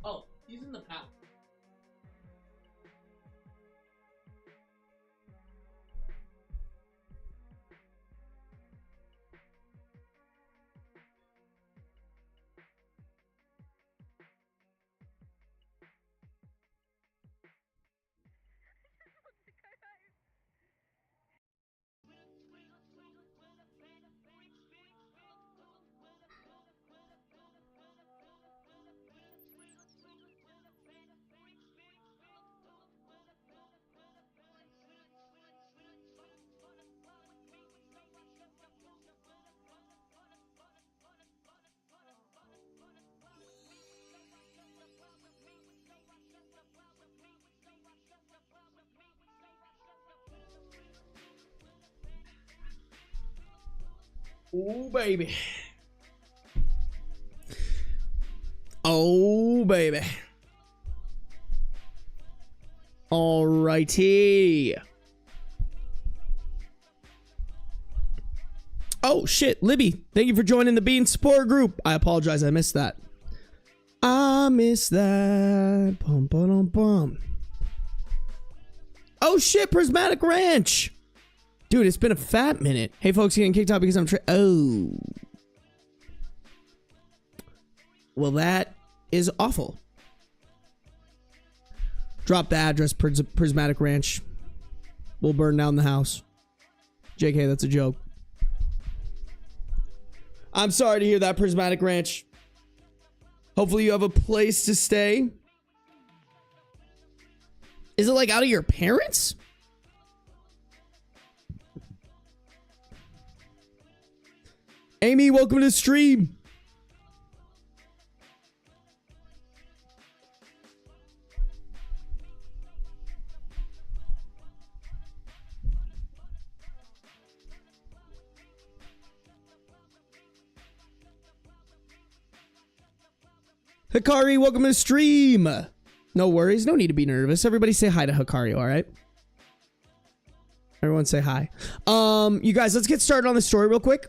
Oh, he's in the pack. Oh, baby. Oh, baby. Alrighty. Oh, shit. Libby, thank you for joining the Bean Support Group. I apologize. I missed that. I missed that. Bum, bum, bum. Oh, shit. Prismatic Ranch. Dude, it's been a fat minute. Hey, folks, getting kicked out because I'm oh. Well, that is awful. Drop the address, Prismatic Ranch. We'll burn down the house. JK, that's a joke. I'm sorry to hear that, Prismatic Ranch. Hopefully you have a place to stay. Is it like out of your parents'? Amy, welcome to the stream. Hikari, welcome to the stream. No worries, no need to be nervous. Everybody say hi to Hikari, all right? Everyone say hi. You guys, let's get started on the story real quick.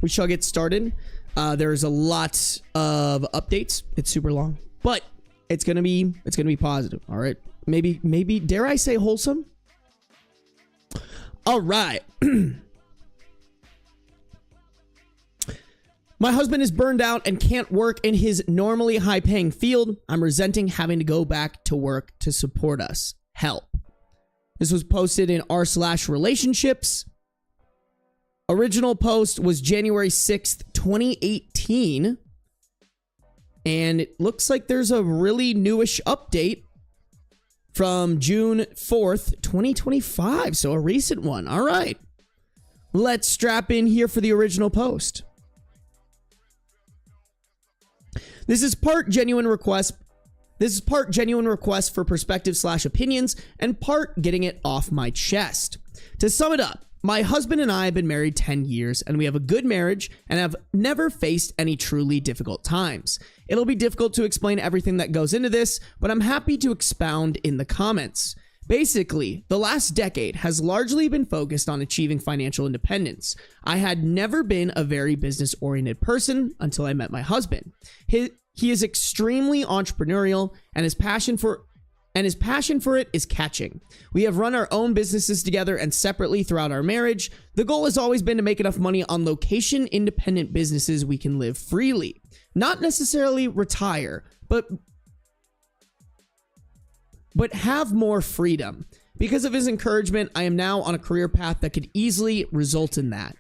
We shall get started. There's a lot of updates. It's super long, but it's gonna be positive. All right, maybe dare I say wholesome? All right. My husband is burned out and can't work in his normally high-paying field. I'm resenting having to go back to work to support us. Help. This was posted in r/relationships. Original post was January 6th, 2018. And it looks like there's a really newish update from June 4th, 2025. So a recent one. All right. Let's strap in here for the original post. This is part genuine request. This is part genuine request for perspective/opinions and part getting it off my chest. To sum it up, my husband and I have been married 10 years and we have a good marriage and have never faced any truly difficult times. It'll be difficult to explain everything that goes into this, but I'm happy to expound in the comments. Basically, the last decade has largely been focused on achieving financial independence. I had never been a very business-oriented person until I met my husband. He is extremely entrepreneurial and his passion for it is catching. We have run our own businesses together and separately throughout our marriage. The goal has always been to make enough money on location-independent businesses we can live freely. Not necessarily retire, but have more freedom. Because of his encouragement, I am now on a career path that could easily result in that.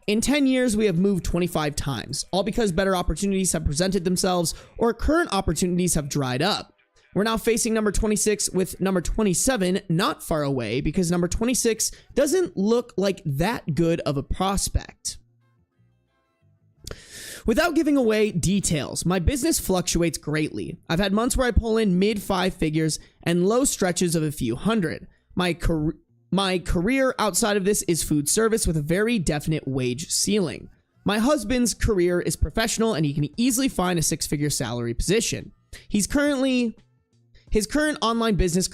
In 10 years, we have moved 25 times, all because better opportunities have presented themselves or current opportunities have dried up. We're now facing number 26 with number 27 not far away because number 26 doesn't look like that good of a prospect. Without giving away details, my business fluctuates greatly. I've had months where I pull in mid 5 figures and low stretches of a few hundred. My career outside of this is food service with a very definite wage ceiling. My husband's career is professional and he can easily find a 6-figure salary position. His current online business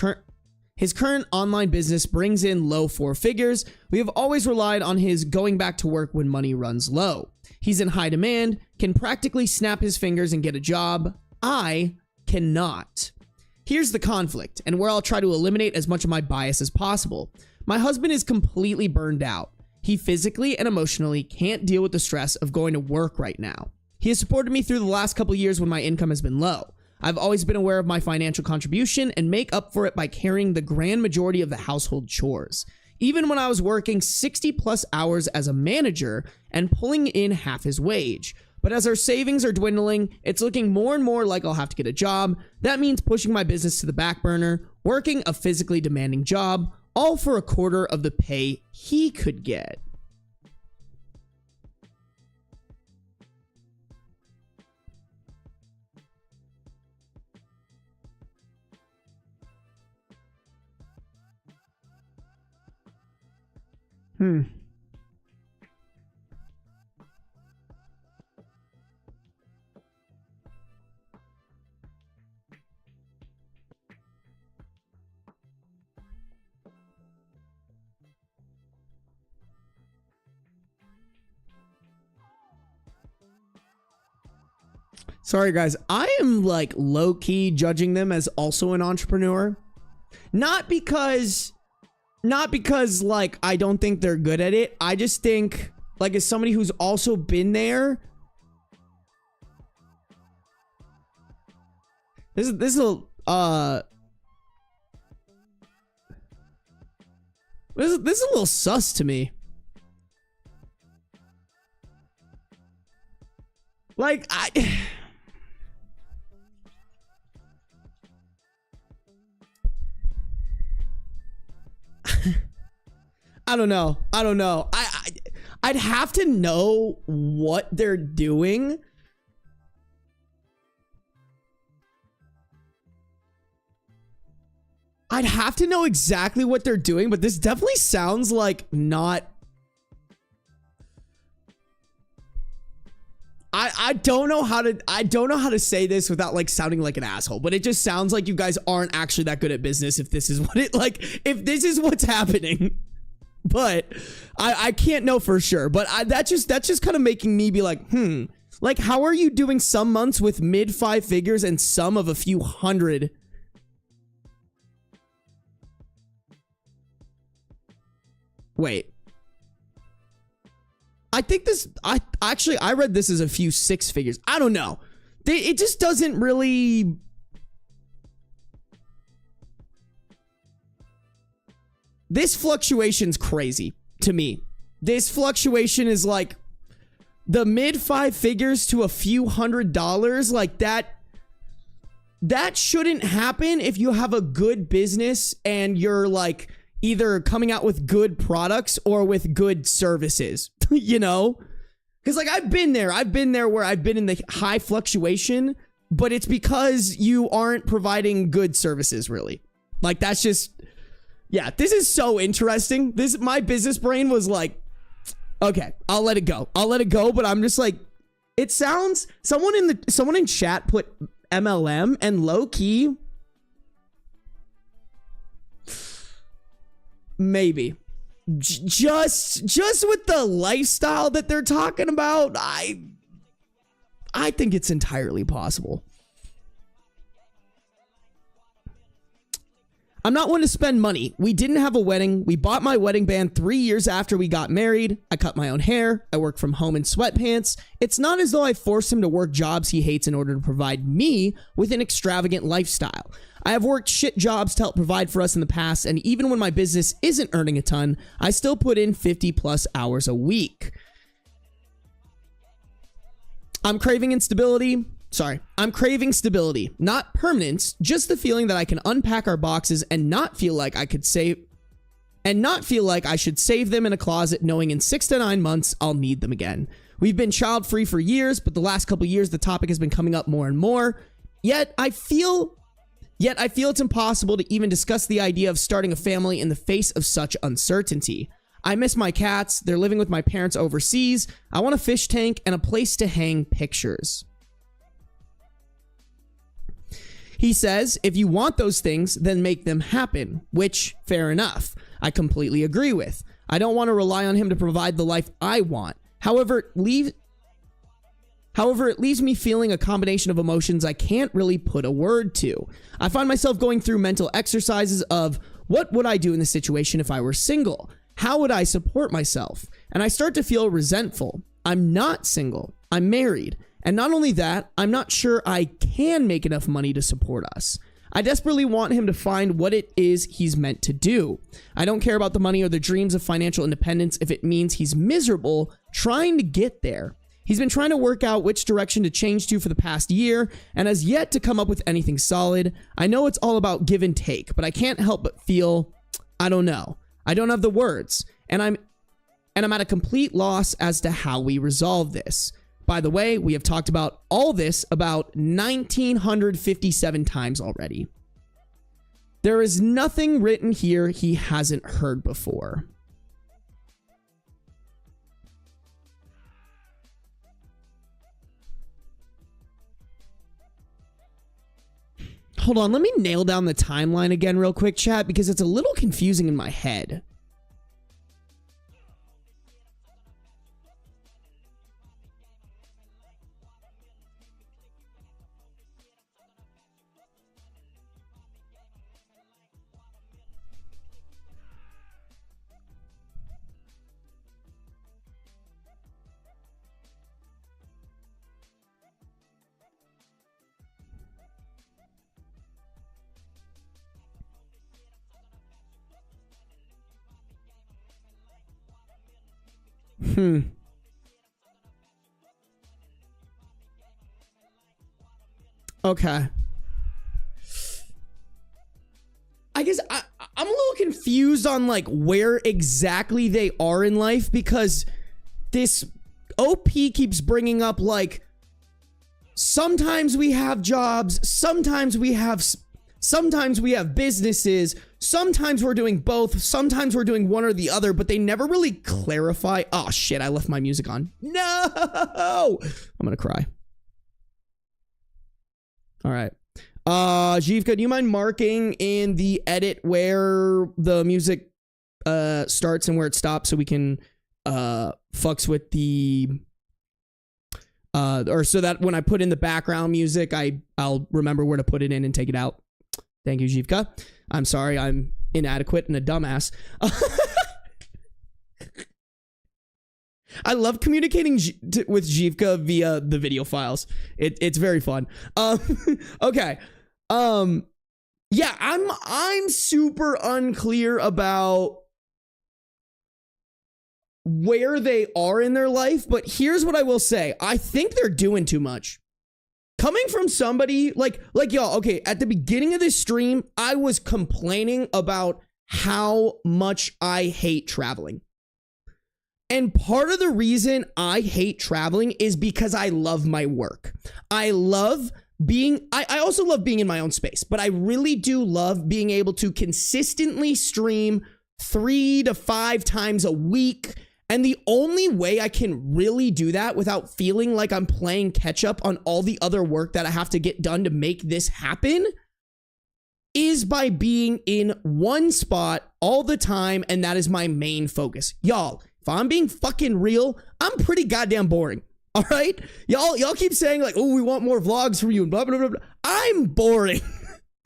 brings in low 4 figures. We have always relied on his going back to work when money runs low. He's in high demand, can practically snap his fingers and get a job. I cannot. Here's the conflict, and where I'll try to eliminate as much of my bias as possible. My husband is completely burned out. He physically and emotionally can't deal with the stress of going to work right now. He has supported me through the last couple years when my income has been low. I've always been aware of my financial contribution and make up for it by carrying the grand majority of the household chores. Even when I was working 60 plus hours as a manager and pulling in half his wage. But as our savings are dwindling, it's looking more and more like I'll have to get a job. That means pushing my business to the back burner, working a physically demanding job, all for a quarter of the pay he could get. Sorry guys, I am like low-key judging them as also an entrepreneur. Not because like I don't think they're good at it. I just think like as somebody who's also been there. This is a little sus to me. Like I don't know. I'd have to know what they're doing. I'd have to know exactly what they're doing, but this definitely sounds like not. I don't know how to say this without like sounding like an asshole, but it just sounds like you guys aren't actually that good at business if this is what if this is what's happening. But I can't know for sure, but that's just kind of making me be like, like how are you doing some months with mid 5 figures and some of a few hundred? Wait. I think this, I read this as a few 6 figures. I don't know. It just doesn't really. This fluctuation's crazy to me. This fluctuation is like the mid 5 figures to a few $100s like that. That shouldn't happen if you have a good business and you're like either coming out with good products or with good services, you know? Because like I've been there where I've been in the high fluctuation, but it's because you aren't providing good services, really. Like, that's just, yeah, this is so interesting. My business brain was like, okay, I'll let it go. But I'm just like, it sounds, someone in chat put MLM, and low key, maybe just with the lifestyle that they're talking about, I think it's entirely possible. I'm not one to spend money. We didn't have a wedding. We bought my wedding band 3 years after we got married. I cut my own hair. I work from home in sweatpants. It's not as though I forced him to work jobs he hates in order to provide me with an extravagant lifestyle. I have worked shit jobs to help provide for us in the past, and even when my business isn't earning a ton, I still put in 50 plus hours a week. I'm craving stability, not permanence, just the feeling that I can unpack our boxes and not feel like I should save them in a closet, knowing in 6 to 9 months I'll need them again. We've been child-free for years, but the last couple years the topic has been coming up more and more. Yet I feel it's impossible to even discuss the idea of starting a family in the face of such uncertainty. I miss my cats. They're living with my parents overseas. I want a fish tank and a place to hang pictures. He says, if you want those things, then make them happen, which, fair enough, I completely agree with. I don't want to rely on him to provide the life I want. However, it leaves me feeling a combination of emotions I can't really put a word to. I find myself going through mental exercises of, what would I do in this situation if I were single? How would I support myself? And I start to feel resentful. I'm not single. I'm married. And not only that, I'm not sure I can make enough money to support us. I desperately want him to find what it is he's meant to do. I don't care about the money or the dreams of financial independence if it means he's miserable trying to get there. He's been trying to work out which direction to change to for the past year and has yet to come up with anything solid. I know it's all about give and take, but I can't help but feel, I don't know. I don't have the words, and I'm at a complete loss as to how we resolve this. By the way, we have talked about all this about 1,957 times already. There is nothing written here he hasn't heard before. Hold on, let me nail down the timeline again real quick, chat, because it's a little confusing in my head. Okay. I guess I'm a little confused on like where exactly they are in life, because this OP keeps bringing up like sometimes we have jobs, sometimes we have businesses, sometimes we're doing both, sometimes we're doing one or the other, but they never really clarify. Oh shit, I left my music on. No! I'm gonna cry. All right. Jivka, do you mind marking in the edit where the music starts and where it stops so we can fucks with the or so that when I put in the background music, I'll remember where to put it in and take it out. Thank you, Jivka. I'm sorry, I'm inadequate and a dumbass. I love communicating with Jivka via the video files. It's very fun. Okay. Yeah, I'm super unclear about where they are in their life, but here's what I will say. I think they're doing too much. Coming from somebody like y'all, okay, at the beginning of this stream, I was complaining about how much I hate traveling. And part of the reason I hate traveling is because I love my work. I love I also love being in my own space, but I really do love being able to consistently stream 3 to 5 times a week. And the only way I can really do that without feeling like I'm playing catch up on all the other work that I have to get done to make this happen is by being in one spot all the time. And that is my main focus. Y'all, if I'm being fucking real, I'm pretty goddamn boring. All right? Y'all keep saying like, oh, we want more vlogs from you and blah, blah, blah, blah. I'm boring.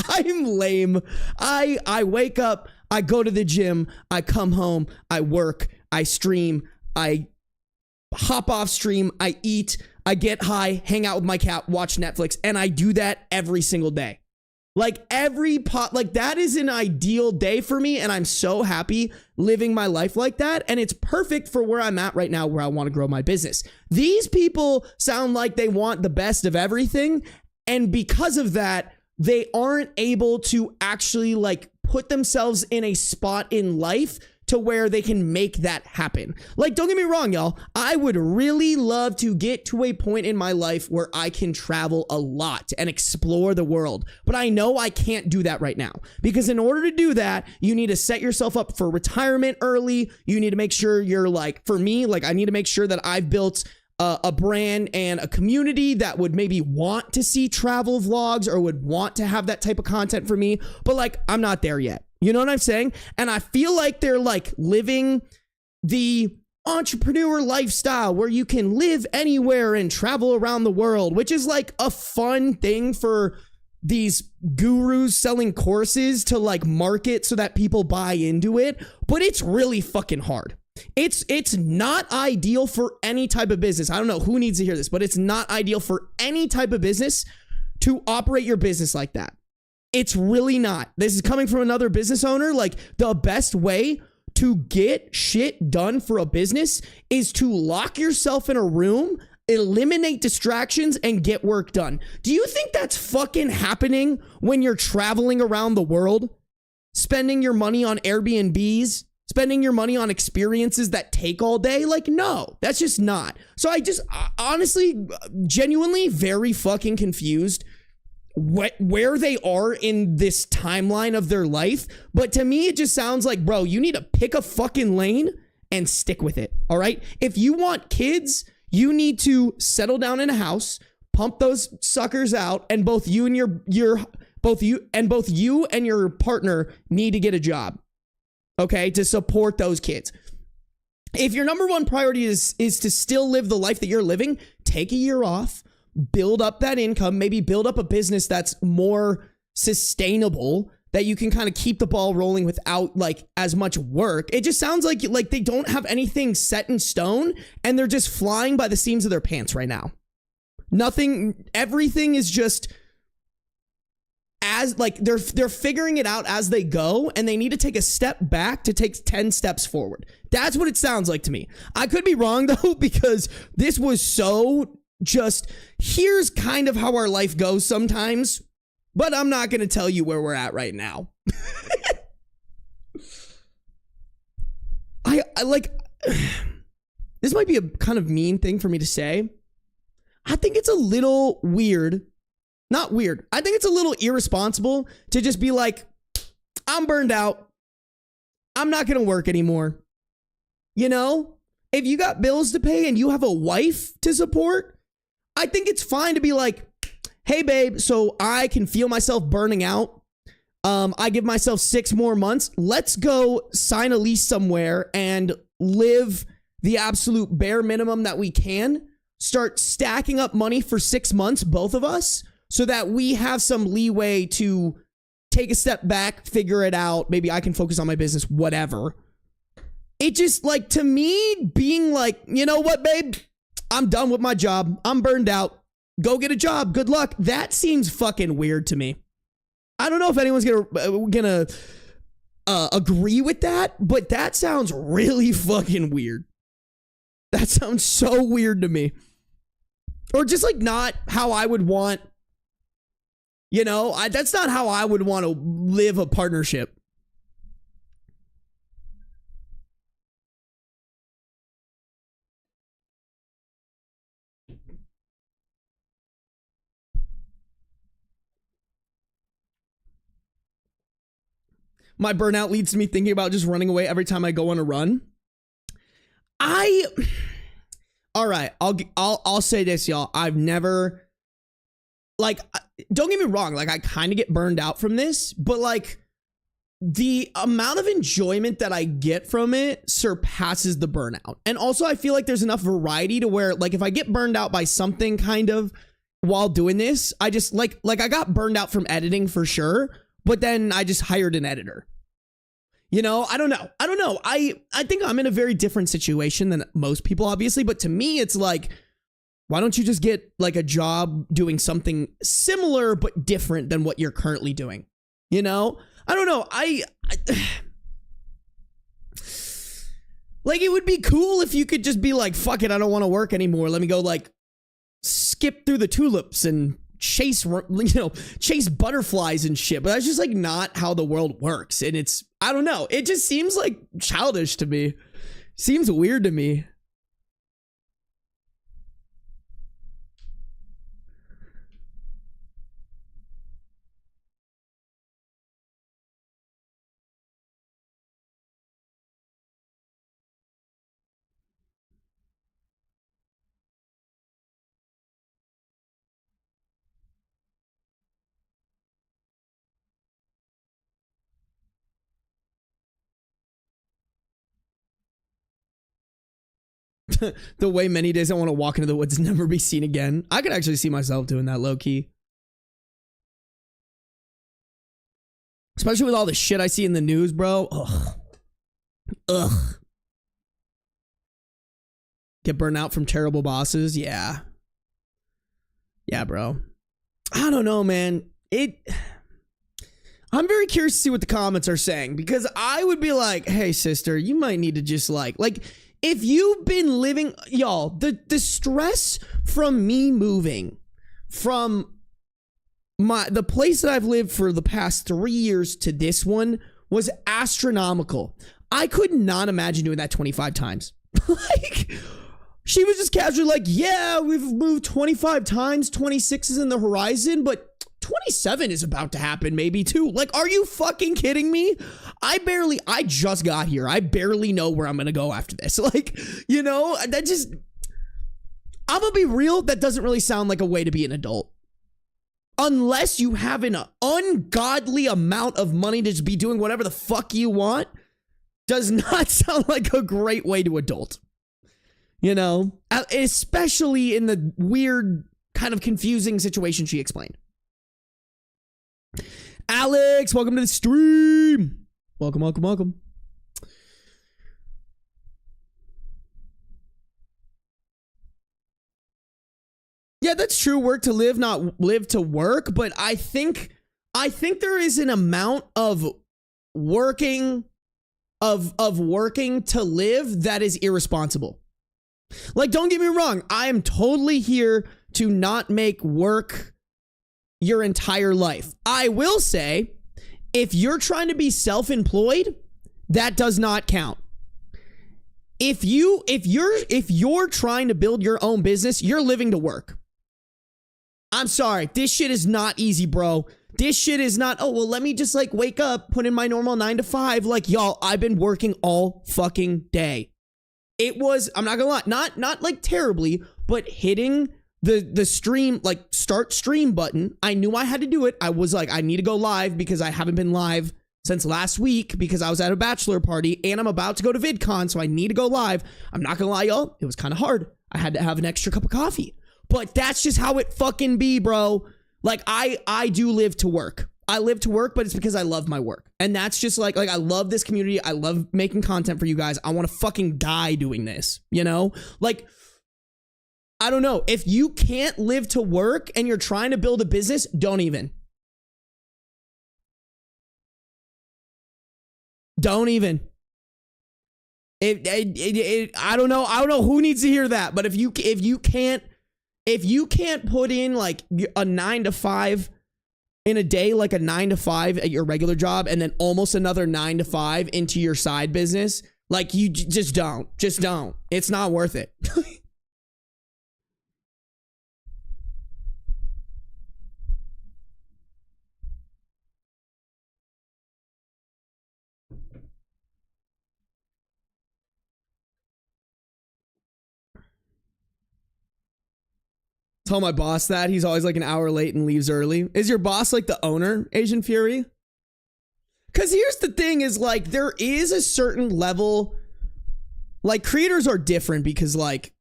I'm lame. I wake up, I go to the gym, I come home, I work, I stream, I hop off stream, I eat, I get high, hang out with my cat, watch Netflix, and I do that every single day. Like that is an ideal day for me, and I'm so happy living my life like that, and it's perfect for where I'm at right now, where I want to grow my business. These people sound like they want the best of everything, and because of that, they aren't able to actually like put themselves in a spot in life to where they can make that happen. Like, don't get me wrong, y'all. I would really love to get to a point in my life where I can travel a lot and explore the world. But I know I can't do that right now, because in order to do that, you need to set yourself up for retirement early. You need to make sure you're like, for me, like I need to make sure that I've built a brand and a community that would maybe want to see travel vlogs or would want to have that type of content for me. But like, I'm not there yet. You know what I'm saying? And I feel like they're like living the entrepreneur lifestyle where you can live anywhere and travel around the world, which is like a fun thing for these gurus selling courses to like market so that people buy into it. But it's really fucking hard. It's not ideal for any type of business. I don't know who needs to hear this, but it's not ideal for any type of business to operate your business like that. It's really not. This is coming from another business owner. Like, the best way to get shit done for a business is to lock yourself in a room, eliminate distractions, and get work done. Do you think that's fucking happening when you're traveling around the world, spending your money on Airbnbs, spending your money on experiences that take all day? Like, no, that's just not. So I just honestly, genuinely very fucking confused where they are in this timeline of their life. But to me, it just sounds like, bro, you need to pick a fucking lane and stick with it. All right. If you want kids, you need to settle down in a house, pump those suckers out, and both you and your partner need to get a job. Okay, to support those kids. If your number one priority is to still live the life that you're living, take a year off, build up that income, maybe build up a business that's more sustainable, that you can kind of keep the ball rolling without like as much work. It just sounds like they don't have anything set in stone and they're just flying by the seams of their pants right now. Everything is just as like they're figuring it out as they go, and they need to take a step back to take 10 steps forward. That's what it sounds like to me. I could be wrong though, because this was so just, here's kind of how our life goes sometimes, but I'm not going to tell you where we're at right now. I like, this might be a kind of mean thing for me to say. I think it's a little weird. Not weird. I think it's a little irresponsible to just be like, I'm burned out. I'm not going to work anymore. You know, if you got bills to pay and you have a wife to support, I think it's fine to be like, hey, babe, so I can feel myself burning out. I give myself 6 more months. Let's go sign a lease somewhere and live the absolute bare minimum that we can. Start stacking up money for 6 months, both of us, so that we have some leeway to take a step back, figure it out. Maybe I can focus on my business, whatever. It just, like, to me, being like, you know what, babe? I'm done with my job. I'm burned out. Go get a job. Good luck. That seems fucking weird to me. I don't know if anyone's gonna agree with that, but that sounds really fucking weird. That sounds so weird to me. Or just like not how I would want, you know, that's not how I would want to live a partnership. my burnout leads to me thinking about just running away every time I go on a run. All right, I'll say this, y'all. I've never, like, don't get me wrong, like, I kind of get burned out from this, but like the amount of enjoyment that I get from it surpasses the burnout. And also I feel like there's enough variety to where, like, if I get burned out by something kind of while doing this, I just like I got burned out from editing for sure, but then I just hired an editor. You know, I don't know. I think I'm in a very different situation than most people, obviously, but to me it's like, why don't you just get like a job doing something similar but different than what you're currently doing? You know? I don't know. Like, it would be cool if you could just be like, fuck it, I don't want to work anymore. Let me go like skip through the tulips and chase butterflies and shit. But that's just like not how the world works. And it's, I don't know. It just seems like childish to me. Seems weird to me. The way many days I want to walk into the woods and never be seen again. I could actually see myself doing that low key. Especially with all the shit I see in the news, bro. Ugh. Get burnt out from terrible bosses. Yeah. Yeah, bro. I don't know, man. I'm very curious to see what the comments are saying, because I would be like, hey, sister, you might need to just like, if you've been living, y'all, the stress from me moving from the place that I've lived for the past 3 years to this one was astronomical. I could not imagine doing that 25 times. Like, she was just casually like, yeah, we've moved 25 times, 26 is in the horizon, but 27 is about to happen maybe too. Like, are you fucking kidding me? I just got here. I barely know where I'm gonna go after this. Like, you know, that just, I'm gonna be real, that doesn't really sound like a way to be an adult. Unless you have an ungodly amount of money to just be doing whatever the fuck you want, does not sound like a great way to adult. You know, especially in the weird, kind of confusing situation she explained. Alex, welcome to the stream. Welcome, welcome, welcome. Yeah, that's true. Work to live, not live to work. But I think there is an amount of working to live that is irresponsible. Like, don't get me wrong. I am totally here to not make work your entire life. I will say, if you're trying to be self-employed, that does not count. If you're trying to build your own business, you're living to work. I'm sorry. This shit is not easy, bro. This shit is not, oh, well, let me just like wake up, put in my normal 9 to 5. Like, y'all, I've been working all fucking day. It was, I'm not gonna lie, not like terribly, but hitting the stream, like start stream button. I knew I had to do it. I was like, I need to go live because I haven't been live since last week because I was at a bachelor party and I'm about to go to Vidcon, so I need to go live. I'm not gonna lie, y'all, it was kind of hard. I had to have an extra cup of coffee, but that's just how it fucking be, bro. Like, I do live to work. I live to work, but it's because I love my work. And that's just like I love this community. I love making content for you guys. I want to fucking die doing this, you know? Like, I don't know. If you can't live to work and you're trying to build a business, don't even. Don't even. I don't know. I don't know who needs to hear that, but if you can't put in like a 9 to 5 in a day, like a 9 to 5 at your regular job, and then almost another 9 to 5 into your side business, like, you just don't. It's not worth it. Tell my boss that. He's always like an hour late and leaves early. Is your boss like the owner, Asian Fury? Because here's the thing is like, there is a certain level, like creators are different because like,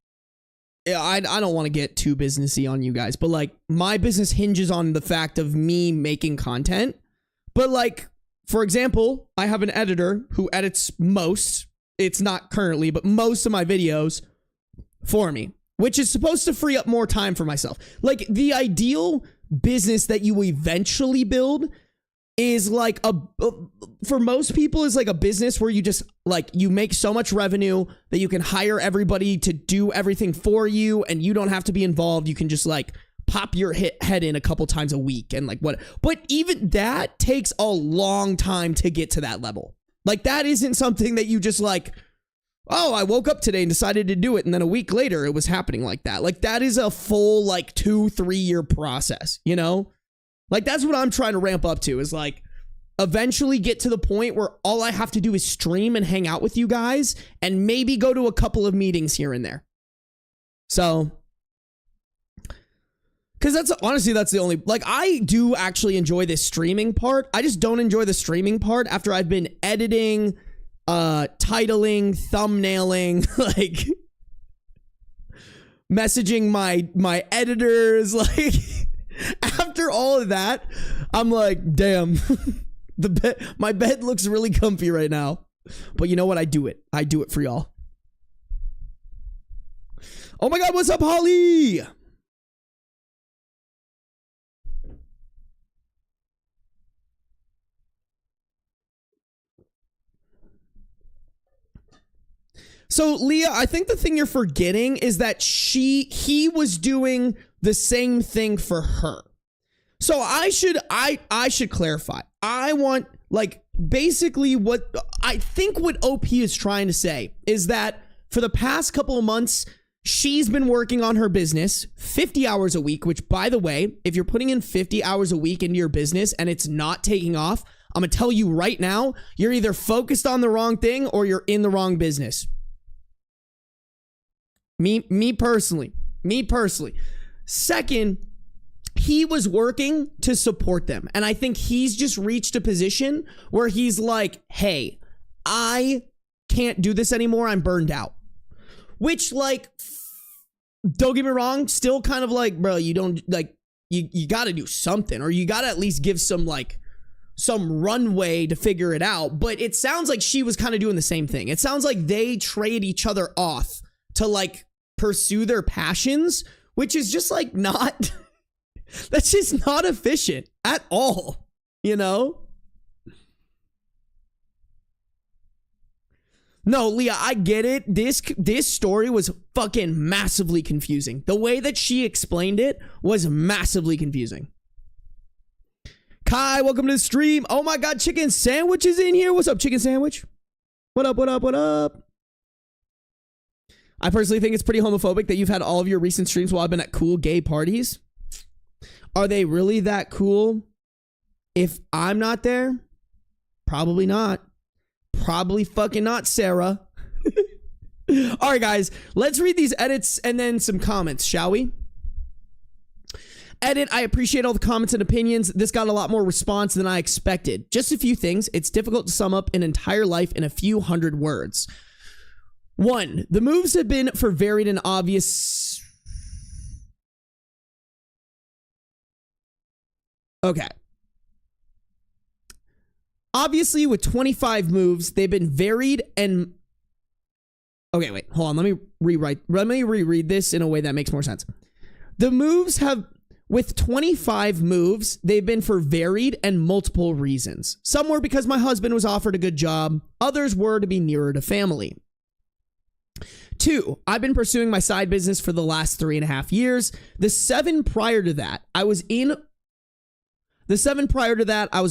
I don't want to get too businessy on you guys, but like my business hinges on the fact of me making content. But like, for example, I have an editor who edits most, it's not currently, but most of my videos for me, which is supposed to free up more time for myself. Like the ideal business that you eventually build is like for most people is like a business where you just like you make so much revenue that you can hire everybody to do everything for you and you don't have to be involved. You can just like pop your head in a couple times a week and like what, but even that takes a long time to get to that level. Like that isn't something that you just like, oh, I woke up today and decided to do it. And then a week later it was happening like that. Like that is a full like 2-3 year process, you know? Like that's what I'm trying to ramp up to is like eventually get to the point where all I have to do is stream and hang out with you guys and maybe go to a couple of meetings here and there. So, because that's honestly, that's the only, like I do actually enjoy this streaming part. I just don't enjoy the streaming part after I've been editing, titling, thumbnailing, like messaging my editors, like after all of that, I'm like, damn, my bed looks really comfy right now. But you know what? I do it for y'all. Oh my God, what's up, Holly? So Leah, I think the thing you're forgetting is that he was doing the same thing for her. So I should clarify. I want like basically what I think what OP is trying to say is that for the past couple of months, she's been working on her business 50 hours a week, which by the way, if you're putting in 50 hours a week into your business and it's not taking off, I'm gonna tell you right now, you're either focused on the wrong thing or you're in the wrong business. Me personally. Second, he was working to support them. And I think he's just reached a position where he's like, hey, I can't do this anymore. I'm burned out. Which like, don't get me wrong, still kind of like, bro, you don't like, you got to do something or you got to at least give some runway to figure it out. But it sounds like she was kind of doing the same thing. It sounds like they trade each other off to like pursue their passions, which is just like not, that's just not efficient at all, you know? No, Leah, I get it. This story was fucking massively confusing. The way that she explained it was massively confusing. Kai, welcome to the stream. Oh my God, Chicken Sandwich is in here. What's up, Chicken Sandwich? What up, what up, what up? I personally think it's pretty homophobic that you've had all of your recent streams while I've been at cool gay parties. Are they really that cool if I'm not there? Probably not. Probably fucking not, Sarah. All right, guys, let's read these edits and then some comments, shall we? Edit, I appreciate all the comments and opinions. This got a lot more response than I expected. Just a few things. It's difficult to sum up an entire life in a few hundred words. 1, the moves have been for varied and obvious. Okay. Obviously, with 25 moves, they've been varied and... Okay, wait, hold on. Let me reread this in a way that makes more sense. The moves have... With 25 moves, they've been for varied and multiple reasons. Some were because my husband was offered a good job. Others were to be nearer to family. 2, I've been pursuing my side business for the last 3.5 years. The 7 prior to that, I was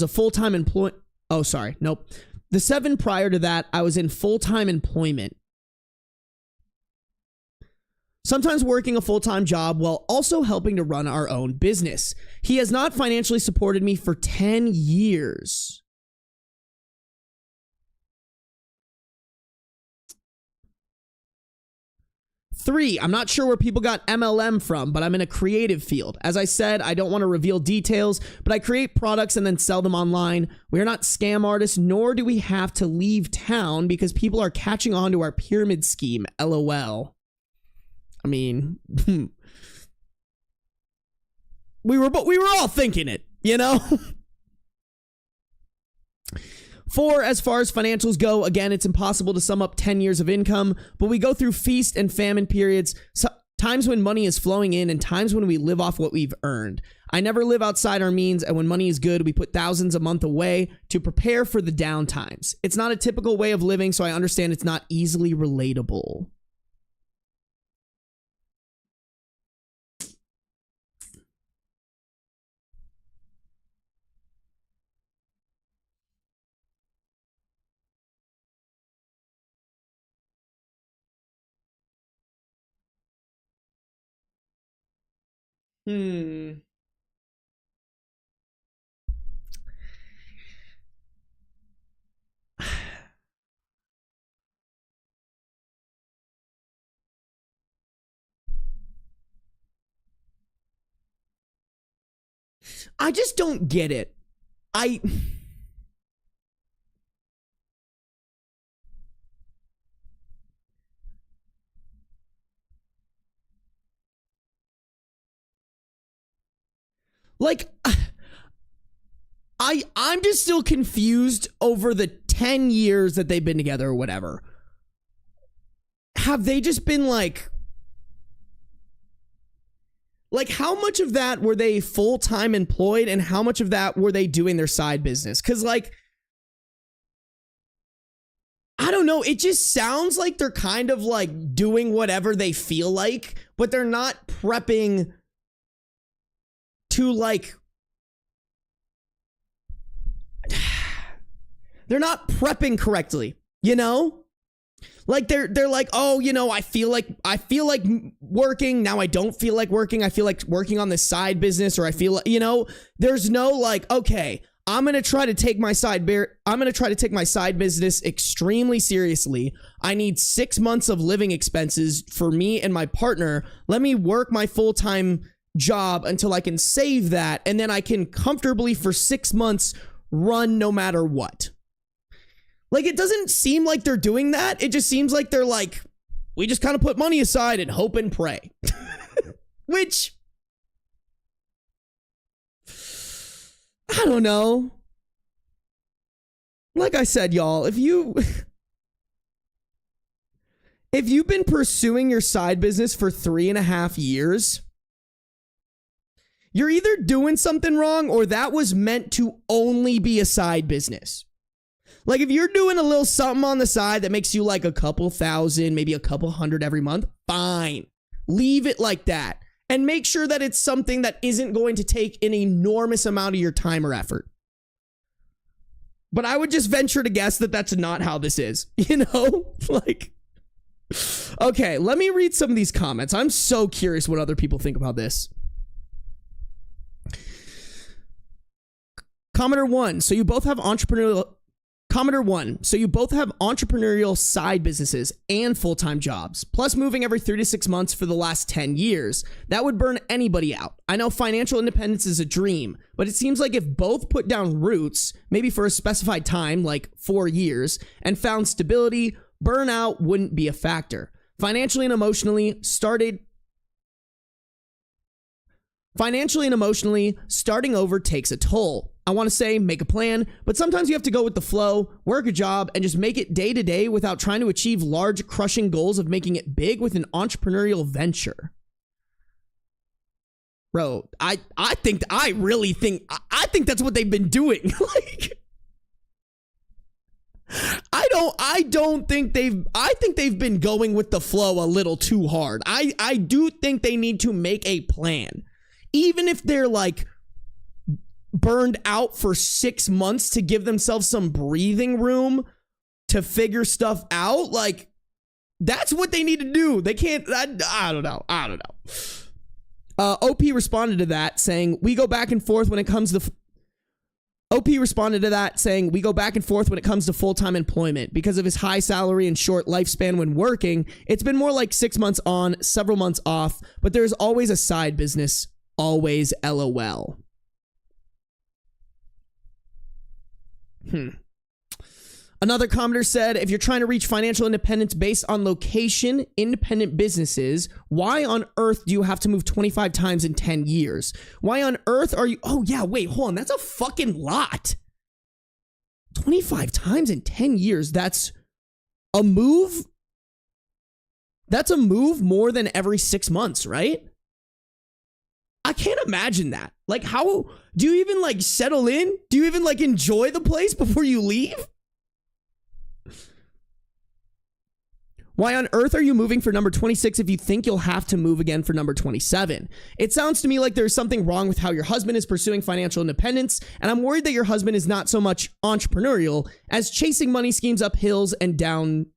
a full-time employee. Oh, sorry. Nope. The 7 prior to that, I was in full-time employment. Sometimes working a full-time job while also helping to run our own business. He has not financially supported me for 10 years. 3, I'm not sure where people got MLM from, but I'm in a creative field. As I said, I don't want to reveal details, but I create products and then sell them online. We are not scam artists, nor do we have to leave town because people are catching on to our pyramid scheme. LOL. I mean, we were all thinking it, you know? 4, as far as financials go, again, it's impossible to sum up 10 years of income, but we go through feast and famine periods, times when money is flowing in and times when we live off what we've earned. I never live outside our means, and when money is good, we put thousands a month away to prepare for the down times. It's not a typical way of living, so I understand it's not easily relatable. I just don't get it. Like, I'm just still confused over the 10 years that they've been together or whatever. Have they just been like how much of that were they full-time employed and how much of that were they doing their side business? Because like, I don't know. It just sounds like they're kind of like doing whatever they feel like, but they're not prepping to like, they're not prepping correctly, you know? Like they're like, oh, you know, I feel like working. Now I don't feel like working. I feel like working on this side business, or I feel like, you know, there's no like, okay, I'm going to try to take my side business extremely seriously. I need 6 months of living expenses for me and my partner. Let me work my full-time job until I can save that, and then I can comfortably for 6 months run no matter what. Like, it doesn't seem like they're doing that. It just seems like they're like, we just kind of put money aside and hope and pray. Which, I don't know. Like I said, y'all, if you've been pursuing your side business for 3.5 years, you're either doing something wrong or that was meant to only be a side business. Like, if you're doing a little something on the side that makes you like a couple thousand, maybe a couple hundred every month, fine. Leave it like that. And make sure that it's something that isn't going to take an enormous amount of your time or effort. But I would just venture to guess that that's not how this is. You know? Like, okay, let me read some of these comments. I'm so curious what other people think about this. Commenter 1, so you both have entrepreneurial side businesses and full-time jobs, plus moving every 3 to 6 months for the last 10 years. That would burn anybody out. I know financial independence is a dream, but it seems like if both put down roots, maybe for a specified time, like 4 years, and found stability, burnout wouldn't be a factor. Financially and emotionally, starting over takes a toll. I want to say make a plan, but sometimes you have to go with the flow, work a job, and just make it day to day without trying to achieve large, crushing goals of making it big with an entrepreneurial venture. Bro, I think that's what they've been doing. Like, I think they've been going with the flow a little too hard. I do think they need to make a plan. Even if they're like burned out for 6 months to give themselves some breathing room to figure stuff out, like, that's what they need to do. They can't, I don't know. OP responded to that saying, we go back and forth when it comes to OP responded to that saying, we go back and forth when it comes to full-time employment. Because of his high salary and short lifespan when working, it's been more like 6 months on, several months off, but there's always a side business. Always LOL. Another commenter said, if you're trying to reach financial independence based on location, independent businesses, why on earth do you have to move 25 times in 10 years? Why on earth are you... Oh, yeah, wait, hold on. That's a fucking lot. 25 times in 10 years. That's a move. That's a move more than every 6 months, right? I can't imagine that. Like, how... Do you even, like, settle in? Do you even, like, enjoy the place before you leave? Why on earth are you moving for number 26 if you think you'll have to move again for number 27? It sounds to me like there's something wrong with how your husband is pursuing financial independence, and I'm worried that your husband is not so much entrepreneurial as chasing money schemes up hills and down.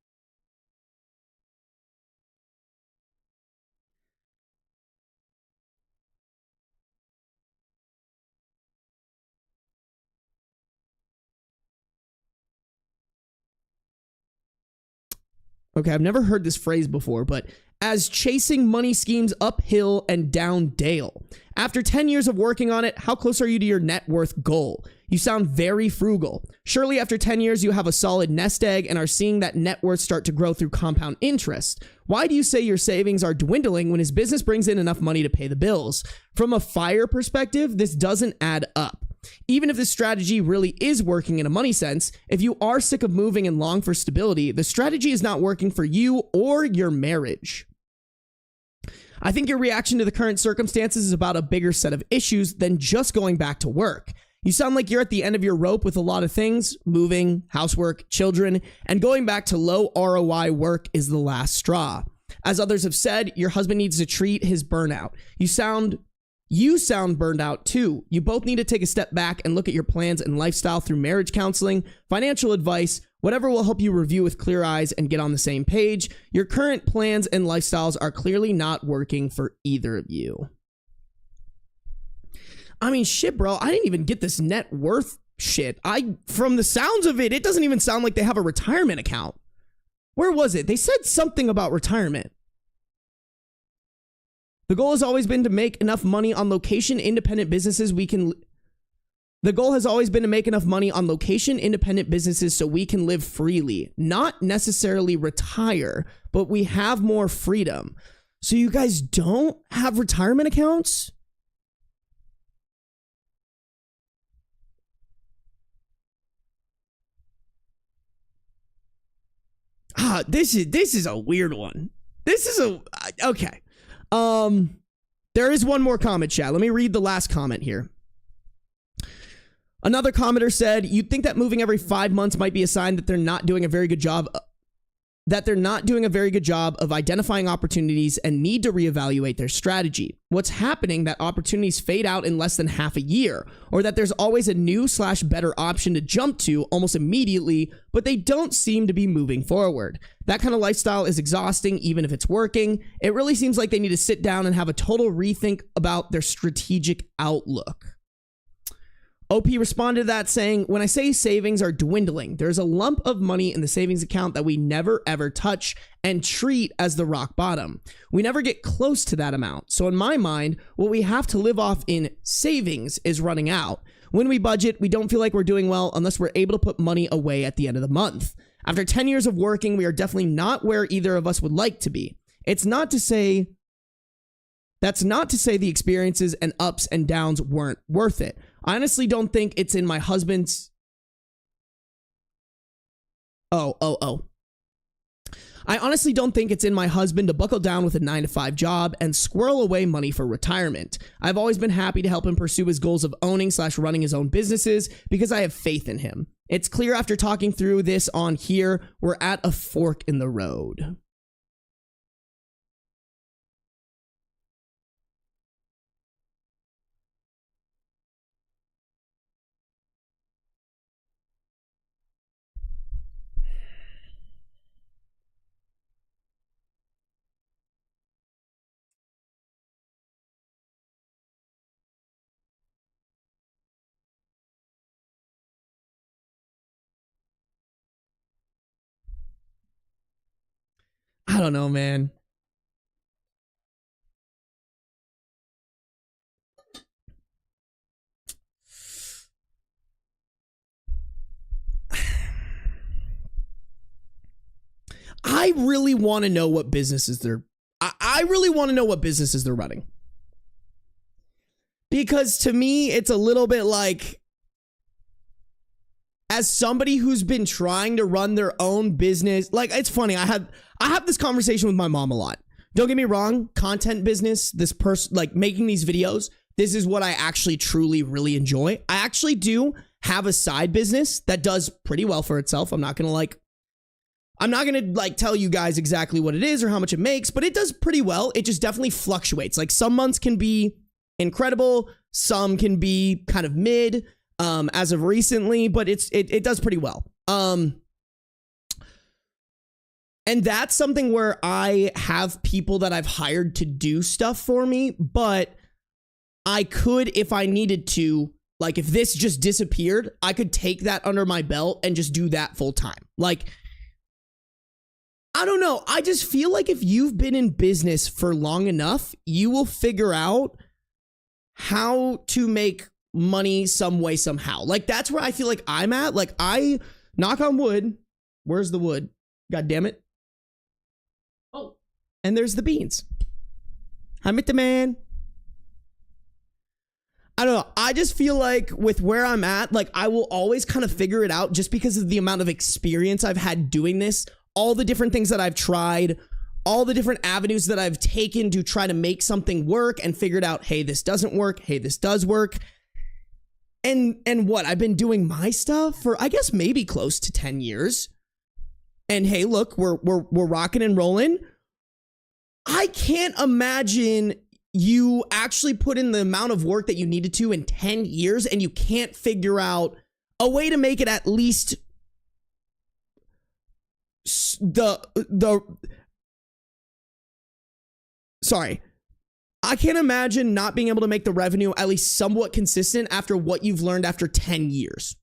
Okay, I've never heard this phrase before, but as chasing money schemes uphill and down dale. After 10 years of working on it, how close are you to your net worth goal? You sound very frugal. Surely after 10 years, you have a solid nest egg and are seeing that net worth start to grow through compound interest. Why do you say your savings are dwindling when his business brings in enough money to pay the bills? From a FIRE perspective, this doesn't add up. Even if this strategy really is working in a money sense, if you are sick of moving and long for stability, the strategy is not working for you or your marriage. I think your reaction to the current circumstances is about a bigger set of issues than just going back to work. You sound like you're at the end of your rope with a lot of things, moving, housework, children, and going back to low ROI work is the last straw. As others have said, your husband needs to treat his burnout. You sound burned out too. You both need to take a step back and look at your plans and lifestyle through marriage counseling, financial advice, whatever will help you review with clear eyes and get on the same page. Your current plans and lifestyles are clearly not working for either of you. I mean, shit, bro. I didn't even get this net worth shit. From the sounds of it, it doesn't even sound like they have a retirement account. Where was it? They said something about retirement. The goal has always been to make enough money on location independent businesses The goal has always been to make enough money on location independent businesses so we can live freely, not necessarily retire, but we have more freedom. So you guys don't have retirement accounts? This is a weird one. Okay. There is one more comment, chat. Let me read the last comment here. Another commenter said, you'd think that moving every 5 months might be a sign that they're not doing a very good job of identifying opportunities and need to reevaluate their strategy. What's happening that opportunities fade out in less than half a year, or that there's always a new/better option to jump to almost immediately, but they don't seem to be moving forward. That kind of lifestyle is exhausting even if it's working. It really seems like they need to sit down and have a total rethink about their strategic outlook. OP responded to that saying, when I say savings are dwindling, there's a lump of money in the savings account that we never ever touch and treat as the rock bottom. We never get close to that amount. So in my mind, what we have to live off in savings is running out. When we budget, we don't feel like we're doing well unless we're able to put money away at the end of the month. After 10 years of working, we are definitely not where either of us would like to be. That's not to say the experiences and ups and downs weren't worth it. I honestly don't think it's in my husband's... I honestly don't think it's in my husband to buckle down with a 9-to-5 job and squirrel away money for retirement. I've always been happy to help him pursue his goals of owning/running his own businesses because I have faith in him. It's clear after talking through this on here, we're at a fork in the road. I don't know, man. I really want to know what businesses I really want to know what businesses they're running. Because to me, it's a little bit like, as somebody who's been trying to run their own business, like, it's funny. I have this conversation with my mom a lot. Don't get me wrong, content business, this person, like making these videos, this is what I actually truly really enjoy. I actually do have a side business that does pretty well for itself. I'm not gonna tell you guys exactly what it is or how much it makes, but it does pretty well. It just definitely fluctuates. Like, some months can be incredible, some can be kind of mid, as of recently, but it does pretty well. And that's something where I have people that I've hired to do stuff for me, but I could, if I needed to, like, if this just disappeared, I could take that under my belt and just do that full time. Like, I don't know. I just feel like if you've been in business for long enough, you will figure out how to make money some way, somehow. Like, that's where I feel like I'm at. Like, I, knock on wood. Where's the wood? God damn it. Oh, and there's the beans. I met the man. I don't know. I just feel like with where I'm at, like, I will always kind of figure it out just because of the amount of experience I've had doing this, all the different things that I've tried, all the different avenues that I've taken to try to make something work and figured out, hey, this doesn't work. Hey, this does work. And what? I've been doing my stuff for, I guess, maybe close to 10 years. And hey, look, we're rocking and rolling. I can't imagine you actually put in the amount of work that you needed to in 10 years and you can't figure out a way to make it at least sorry. I can't imagine not being able to make the revenue at least somewhat consistent after what you've learned after 10 years.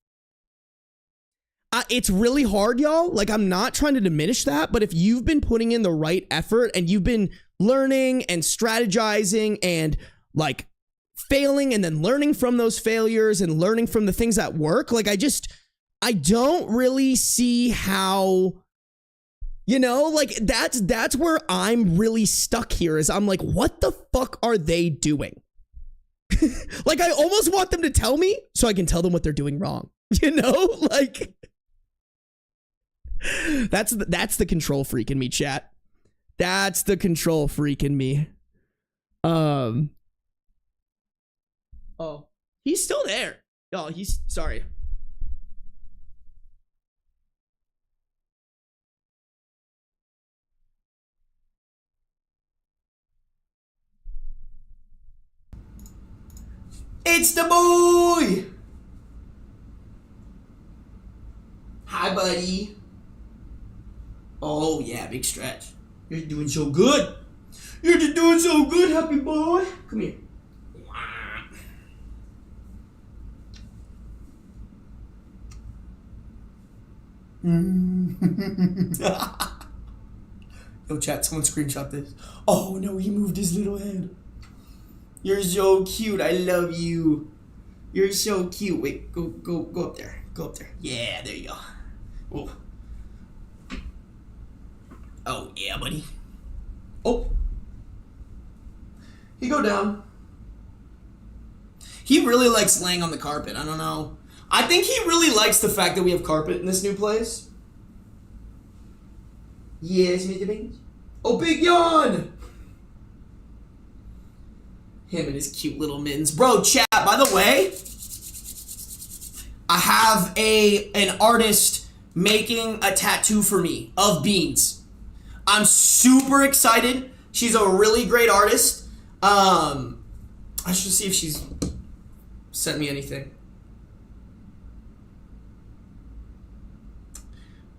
It's really hard, y'all. Like, I'm not trying to diminish that, but if you've been putting in the right effort and you've been learning and strategizing and like failing and then learning from those failures and learning from the things that work, like, I don't really see how, you know, like, that's where I'm really stuck here, is I'm like, what the fuck are they doing? Like, I almost want them to tell me so I can tell them what they're doing wrong. You know, like, that's the control freak in me, chat. That's the control freak in me. Oh, he's still there. Oh, he's sorry. It's the boy. Hi, buddy. Oh, yeah, big stretch. You're doing so good. You're just doing so good, happy boy. Come here. Yo, chat, someone screenshot this. Oh, no, he moved his little head. You're so cute. I love you. You're so cute. Wait, go up there. Go up there. Yeah, there you go. Oh. Oh, yeah, buddy. Oh. He go down. He really likes laying on the carpet. I don't know. I think he really likes the fact that we have carpet in this new place. Yes, Mr. Beans. Oh, big yawn. Him and his cute little mittens. Bro, chat, by the way, I have an artist making a tattoo for me of beans. I'm super excited. She's a really great artist. I should see if she's sent me anything.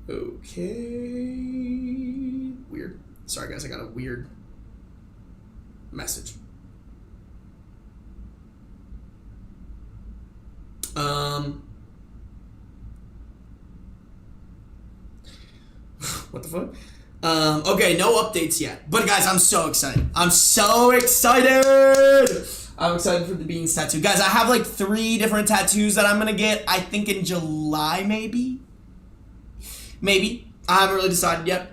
Okay. Weird. Sorry, guys, I got a weird message. What the fuck? Okay, no updates yet. But guys, I'm so excited. I'm so excited. I'm excited for the Beans tattoo. Guys, I have like 3 different tattoos that I'm gonna get. I think in July, maybe. Maybe. I haven't really decided yet.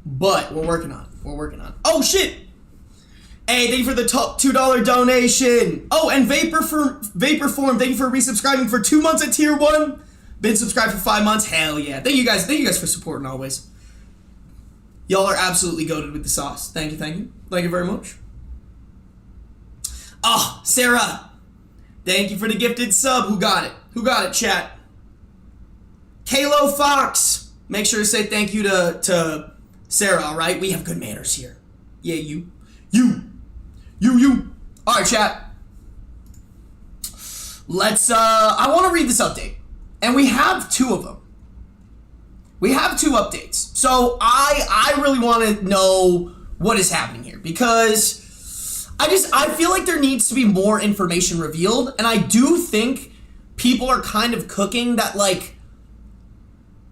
But we're working on it. We're working on it. Oh, shit. Hey, thank you for the top $2 donation. Oh, and Vaporform, thank you for resubscribing for 2 months at tier 1. Been subscribed for 5 months. Hell yeah. Thank you guys. Thank you guys for supporting always. Y'all are absolutely goated with the sauce. Thank you, thank you. Thank you very much. Oh, Sarah. Thank you for the gifted sub. Who got it? Who got it, chat? Kalo Fox. Make sure to say thank you to Sarah, all right? We have good manners here. Yeah, you. All right, chat. Let's, I want to read this update. And we have 2 of them. We have 2 updates. So I really want to know what is happening here because I feel like there needs to be more information revealed. And I do think people are kind of cooking that like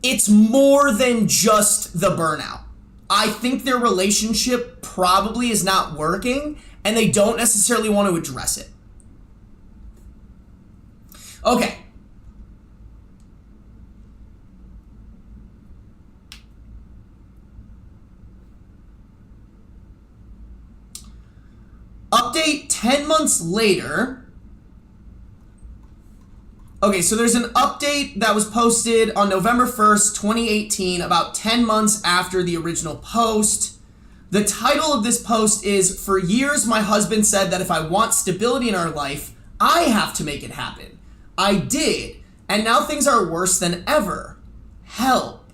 it's more than just the burnout. I think their relationship probably is not working and they don't necessarily want to address it. Okay. Update 10 months later. Okay, so there's an update that was posted on November 1st, 2018, about 10 months after the original post. The title of this post is, "For years, my husband said that if I want stability in our life, I have to make it happen. I did, and now things are worse than ever. Help."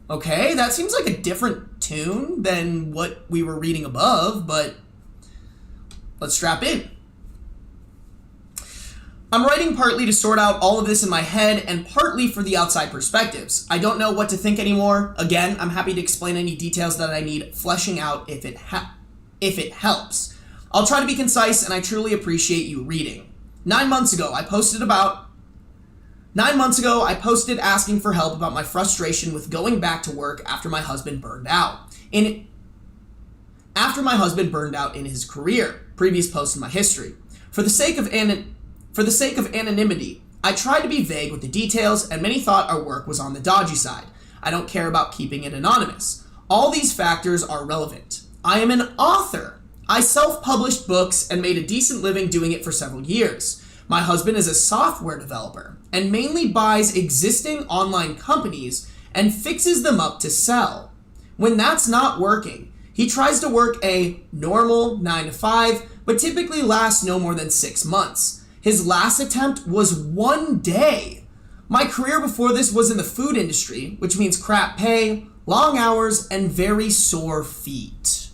Okay, that seems like a different tune than what we were reading above, but let's strap in. "I'm writing partly to sort out all of this in my head and partly for the outside perspectives. I don't know what to think anymore. Again, I'm happy to explain any details that I need fleshing out if it helps. I'll try to be concise and I truly appreciate you reading. 9 months ago, I posted asking for help about my frustration with going back to work after my husband burned out. After my husband burned out in his career. Previous post in my history. For the sake of anonymity, I tried to be vague with the details, and many thought our work was on the dodgy side. I don't care about keeping it anonymous. All these factors are relevant. I am an author. I self-published books and made a decent living doing it for several years. My husband is a software developer and mainly buys existing online companies and fixes them up to sell. When that's not working, he tries to work a normal 9 to 5, but typically lasts no more than 6 months. His last attempt was 1 day. My career before this was in the food industry, which means crap pay, long hours, and very sore feet."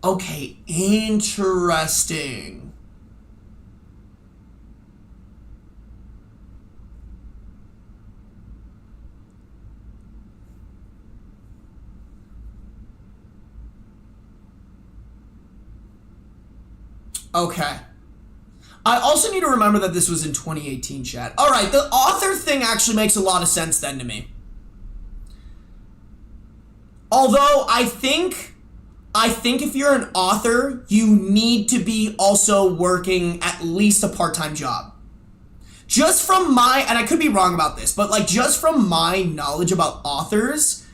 Okay, interesting. Okay. I also need to remember that this was in 2018, chat. All right, the author thing actually makes a lot of sense then to me. Although I think if you're an author, you need to be also working at least a part-time job. Just from and I could be wrong about this, but like just from my knowledge about authors,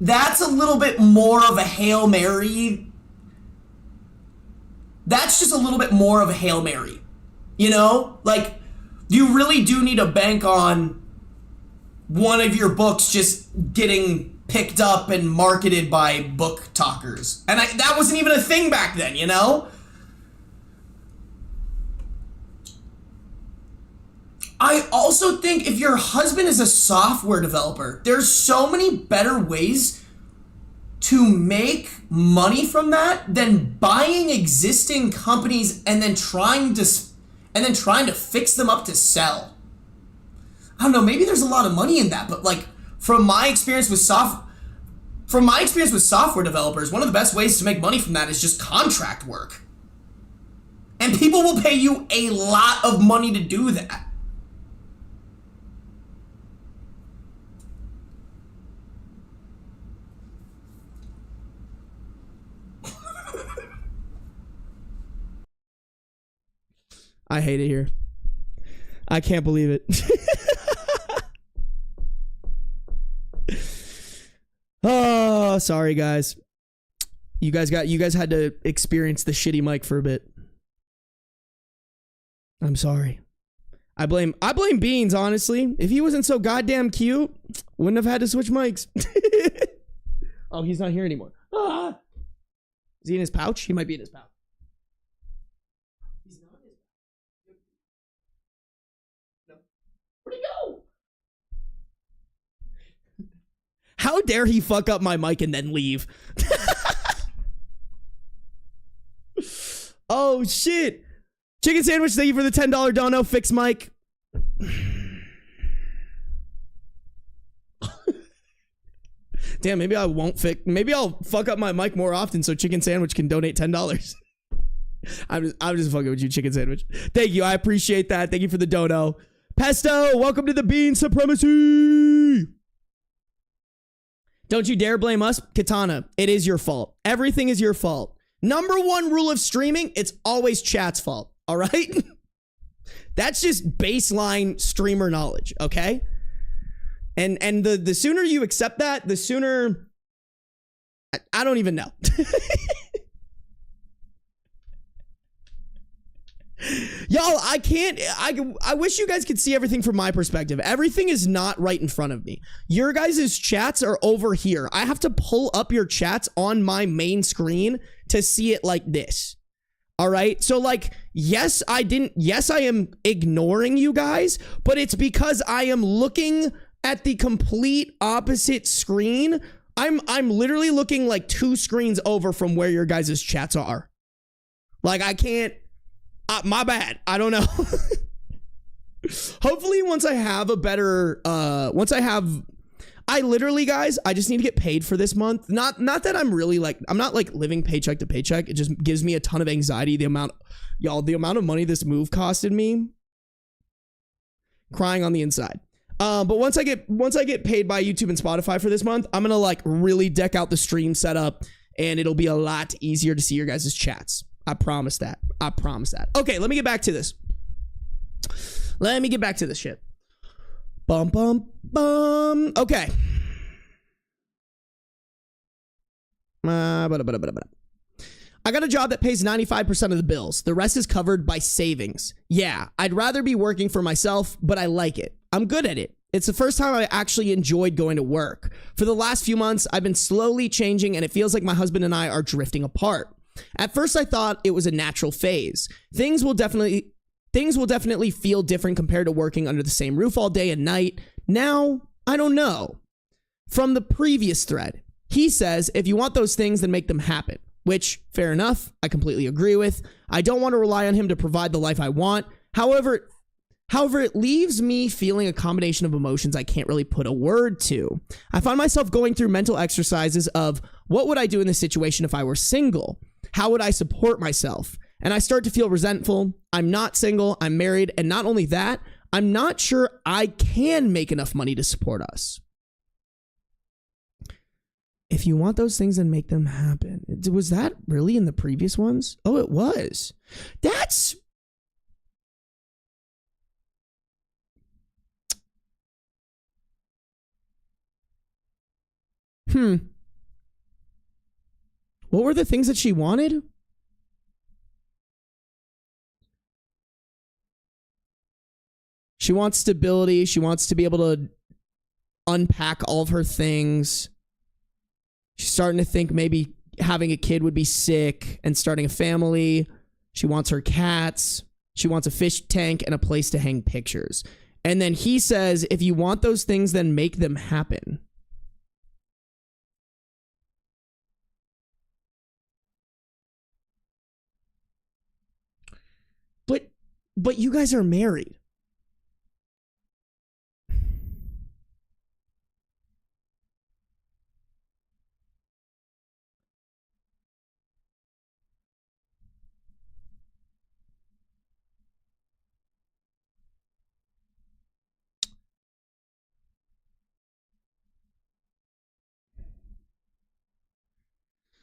that's a little bit more of a Hail Mary. That's just a little bit more of a Hail Mary, you know? Like, you really do need to bank on one of your books just getting picked up and marketed by book talkers. And that wasn't even a thing back then, you know? I also think if your husband is a software developer, there's so many better ways to make money from that than buying existing companies and then trying to fix them up to sell. I don't know, maybe there's a lot of money in that, but like from my experience with software developers, one of the best ways to make money from that is just contract work. And people will pay you a lot of money to do that. I hate it here. I can't believe it. Oh, sorry guys. You guys had to experience the shitty mic for a bit. I'm sorry. I blame Beans, honestly. If he wasn't so goddamn cute, wouldn't have had to switch mics. Oh, he's not here anymore. Ah! Is he in his pouch? He might be in his pouch. He's not in his pouch. No. Where'd he go? How dare he fuck up my mic and then leave? Oh, shit. Chicken Sandwich, thank you for the $10 dono. Fix mic. Damn, maybe I won't fix. Maybe I'll fuck up my mic more often so Chicken Sandwich can donate $10. I'm just fucking with you, Chicken Sandwich. Thank you. I appreciate that. Thank you for the dono. Pesto, welcome to the Bean Supremacy. Don't you dare blame us, Katana. It is your fault. Everything is your fault. Number one rule of streaming, it's always chat's fault. All right? That's just baseline streamer knowledge, okay? And the sooner you accept that, the sooner... I don't even know. Y'all, I wish you guys could see everything from my perspective. Everything is not right in front of me. Your guys' chats are over here. I have to pull up your chats on my main screen to see it like this. All right. So like, yes, I am ignoring you guys, but it's because I am looking at the complete opposite screen. I'm literally looking like 2 screens over from where your guys' chats are. Like I can't, my bad. I don't know. Hopefully once I have a better, I literally, guys, I just need to get paid for this month. Not that I'm really like, I'm not like living paycheck to paycheck. It just gives me a ton of anxiety. The amount of money this move costed me. Crying on the inside. But once I get paid by YouTube and Spotify for this month, I'm gonna like really deck out the stream setup and it'll be a lot easier to see your guys' chats. I promise that. I promise that. Okay, let me get back to this. Let me get back to this shit. Bum, bum, bum. Okay. I got a job that pays 95% of the bills. The rest is covered by savings. Yeah, I'd rather be working for myself, but I like it. I'm good at it. It's the first time I actually enjoyed going to work. For the last few months, I've been slowly changing and it feels like my husband and I are drifting apart. At first, I thought it was a natural phase. Things will definitely feel different compared to working under the same roof all day and night. Now, I don't know. From the previous thread, he says, if you want those things, then make them happen. Which, fair enough, I completely agree with. I don't want to rely on him to provide the life I want. However, it leaves me feeling a combination of emotions I can't really put a word to. I find myself going through mental exercises of, what would I do in this situation if I were single? How would I support myself? And I start to feel resentful. I'm not single, I'm married, and not only that, I'm not sure I can make enough money to support us. If you want those things, then make them happen. Was that really in the previous ones? Oh, it was. That's... What were the things that she wanted? She wants stability. She wants to be able to unpack all of her things. She's starting to think maybe having a kid would be sick and starting a family. She wants her cats. She wants a fish tank and a place to hang pictures. And then he says, if you want those things, then make them happen. But you guys are married.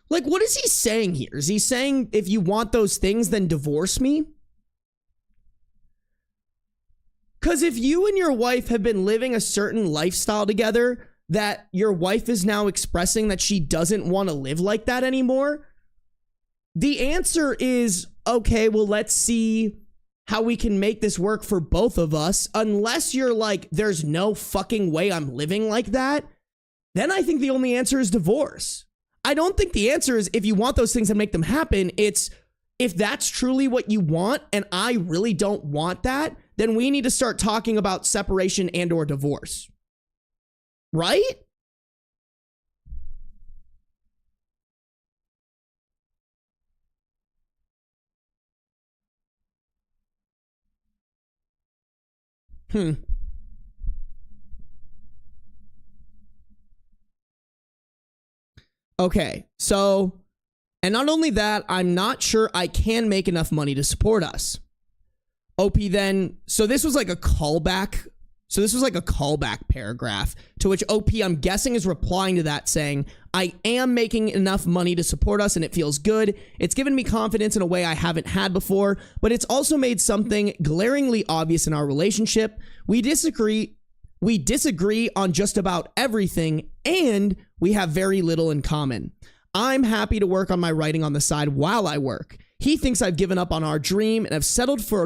Like, what is he saying here? Is he saying, if you want those things, then divorce me? Because if you and your wife have been living a certain lifestyle together that your wife is now expressing that she doesn't want to live like that anymore, the answer is, okay, well, let's see how we can make this work for both of us. Unless you're like, there's no fucking way I'm living like that, then I think the only answer is divorce. I don't think the answer is if you want those things and make them happen. It's if that's truly what you want and I really don't want that, then we need to start talking about separation and or divorce. Right? Okay, so, and not only that, I'm not sure I can make enough money to support us. OP then, so this was like a callback. So this was like a callback paragraph to which OP, I'm guessing, is replying to that saying, I am making enough money to support us and it feels good. It's given me confidence in a way I haven't had before, but it's also made something glaringly obvious in our relationship. We disagree on just about everything, and we have very little in common. I'm happy to work on my writing on the side while I work. He thinks I've given up on our dream and have settled for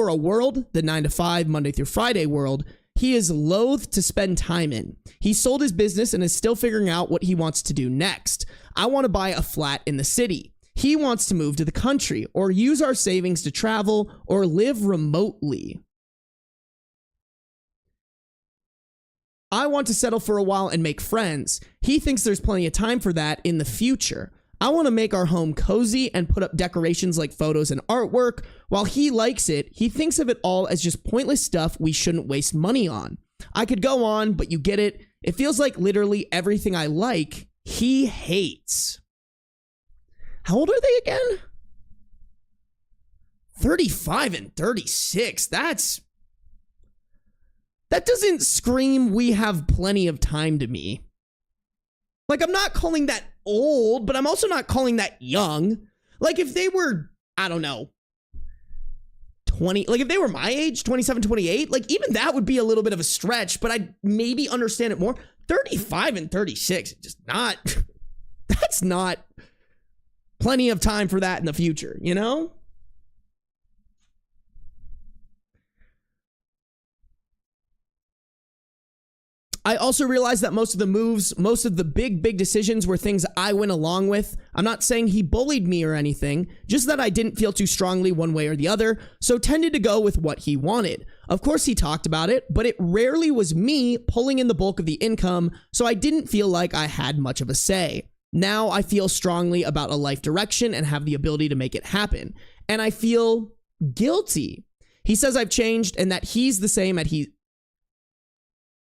a world, the 9-to-5, Monday through Friday world, he is loath to spend time in. He sold his business and is still figuring out what he wants to do next. I want to buy a flat in the city. He wants to move to the country or use our savings to travel or live remotely. I want to settle for a while and make friends. He thinks there's plenty of time for that in the future. I want to make our home cozy and put up decorations like photos and artwork. While he likes it, he thinks of it all as just pointless stuff we shouldn't waste money on. I could go on, but you get it. It feels like literally everything I like, he hates. How old are they again? 35 and 36. That doesn't scream we have plenty of time to me. Like, I'm not calling that old, but I'm also not calling that young. Like, if they were, I don't know, 20, like if they were my age, 27, 28, like even that would be a little bit of a stretch, but I'd maybe understand it more. 35 and 36, just not, that's not plenty of time for that in the future, you know? I also realized that most of the moves, most of the big decisions were things I went along with. I'm not saying he bullied me or anything, just that I didn't feel too strongly one way or the other, so tended to go with what he wanted. Of course he talked about it, but it rarely was me pulling in the bulk of the income, so I didn't feel like I had much of a say. Now I feel strongly about a life direction and have the ability to make it happen. And I feel guilty. He says I've changed and that he's the same as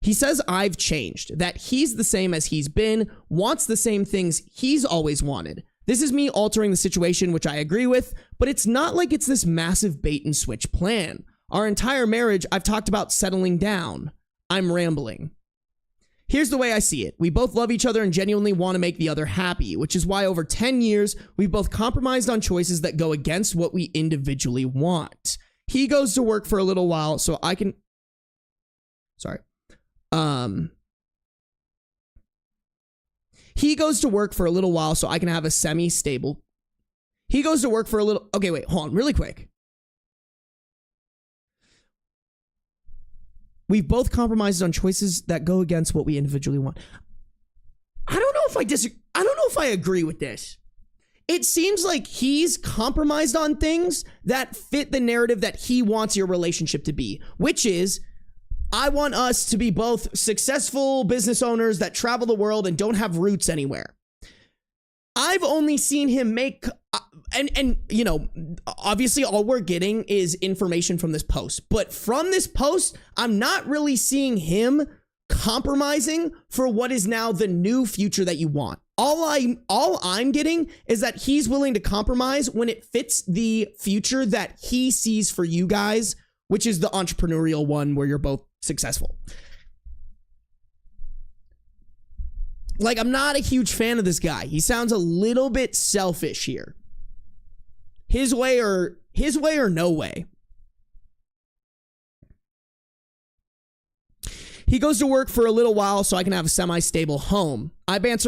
He says I've changed, that he's the same as he's been, wants the same things he's always wanted. This is me altering the situation, which I agree with, but it's not like it's this massive bait and switch plan. Our entire marriage, I've talked about settling down. I'm rambling. Here's the way I see it. We both love each other and genuinely want to make the other happy, which is why over 10 years, we've both compromised on choices that go against what we individually want. He goes to work for a little while so I can... He goes to work for a little while so I can have a semi-stable... He goes to work for a little... Okay, wait, hold on, really quick. We've both compromised on choices that go against what we individually want. I don't know if I disagree. I don't know if I agree with this. It seems like he's compromised on things that fit the narrative that he wants your relationship to be, which is, I want us to be both successful business owners that travel the world and don't have roots anywhere. I've only seen him make, and you know, obviously all we're getting is information from this post. But from this post, I'm not really seeing him compromising for what is now the new future that you want. All I'm getting is that he's willing to compromise when it fits the future that he sees for you guys, which is the entrepreneurial one where you're both successful. Like, I'm not a huge fan of this guy. He sounds a little bit selfish here. His way or no way. He goes to work for a little while so I can have a semi-stable home. I bounce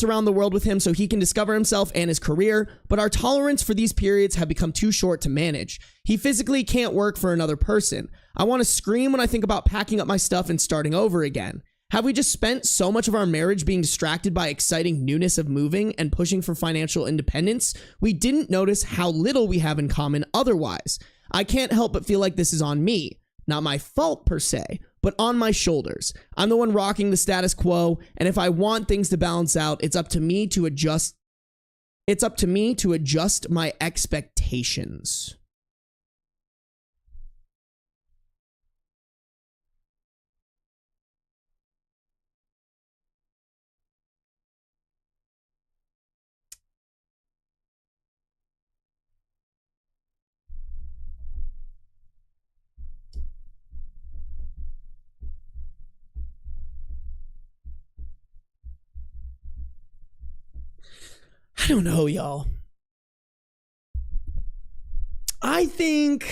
around the world with him so he can discover himself and his career, but our tolerance for these periods have become too short to manage. He physically can't work for another person. I want to scream when I think about packing up my stuff and starting over again. Have we just spent so much of our marriage being distracted by exciting newness of moving and pushing for financial independence, we didn't notice how little we have in common otherwise? I can't help but feel like this is on me. Not my fault per se, but on my shoulders. I'm the one rocking the status quo, and if I want things to balance out, it's up to me to adjust my expectations. I don't know, y'all. I think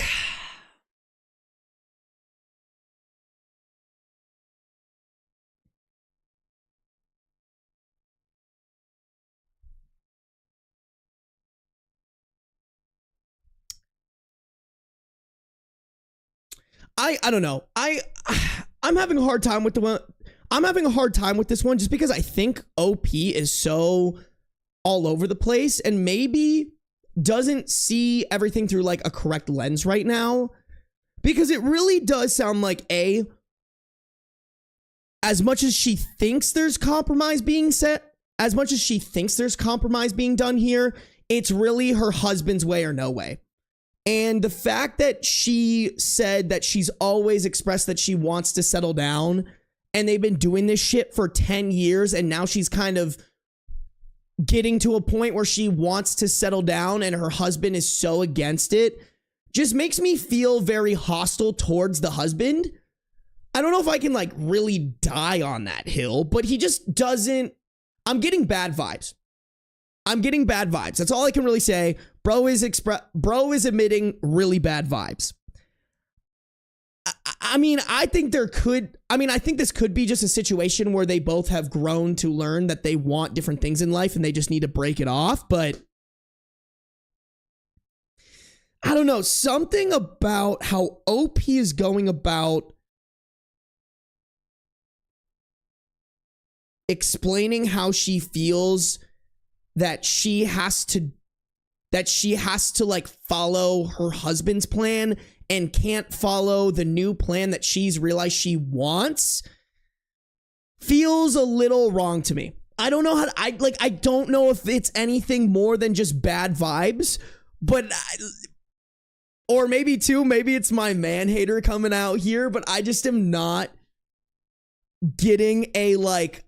I don't know. I'm having a hard time with this one just because I think OP is so all over the place and maybe doesn't see everything through like a correct lens right now, because it really does sound like as much as she thinks there's compromise being done here, it's really her husband's way or no way. And the fact that she said that she's always expressed that she wants to settle down, and they've been doing this shit for 10 years, and now she's kind of getting to a point where she wants to settle down and her husband is so against it, just makes me feel very hostile towards the husband. I don't know if I can like really die on that hill, but he just doesn't. I'm getting bad vibes. That's all I can really say. Bro is admitting really bad vibes. I think this could be just a situation where they both have grown to learn that they want different things in life and they just need to break it off. But I don't know, something about how OP is going about explaining how she feels that she has to like follow her husband's plan and can't follow the new plan that she's realized she wants feels a little wrong to me. I don't know I don't know if it's anything more than just bad vibes, but or maybe it's my man hater coming out here, but I just am not getting a like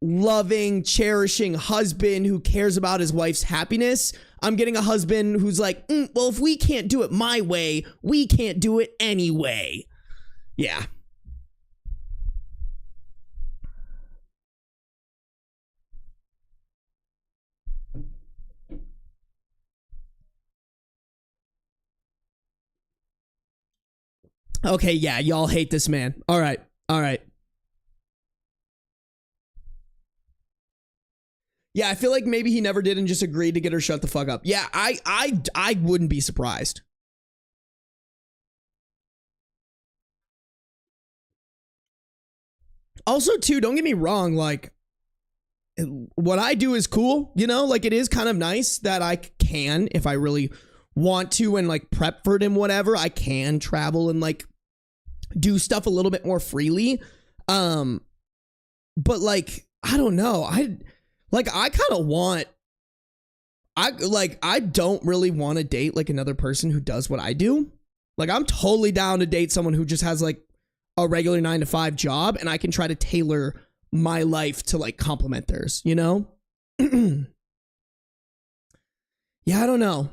loving, cherishing husband who cares about his wife's happiness. I'm getting a husband who's like, well, if we can't do it my way, we can't do it anyway. Yeah. Okay, yeah, y'all hate this man. All right. Yeah, I feel like maybe he never did and just agreed to get her shut the fuck up. Yeah, I wouldn't be surprised. Also, too, don't get me wrong, like, what I do is cool, you know? Like, it is kind of nice that I can, if I really want to and, like, prep for it and whatever, I can travel and, like, do stuff a little bit more freely. But, like, I don't know. I don't really want to date like another person who does what I do. Like, I'm totally down to date someone who just has like a regular 9-to-5 job and I can try to tailor my life to like complement theirs, you know? Yeah, I don't know.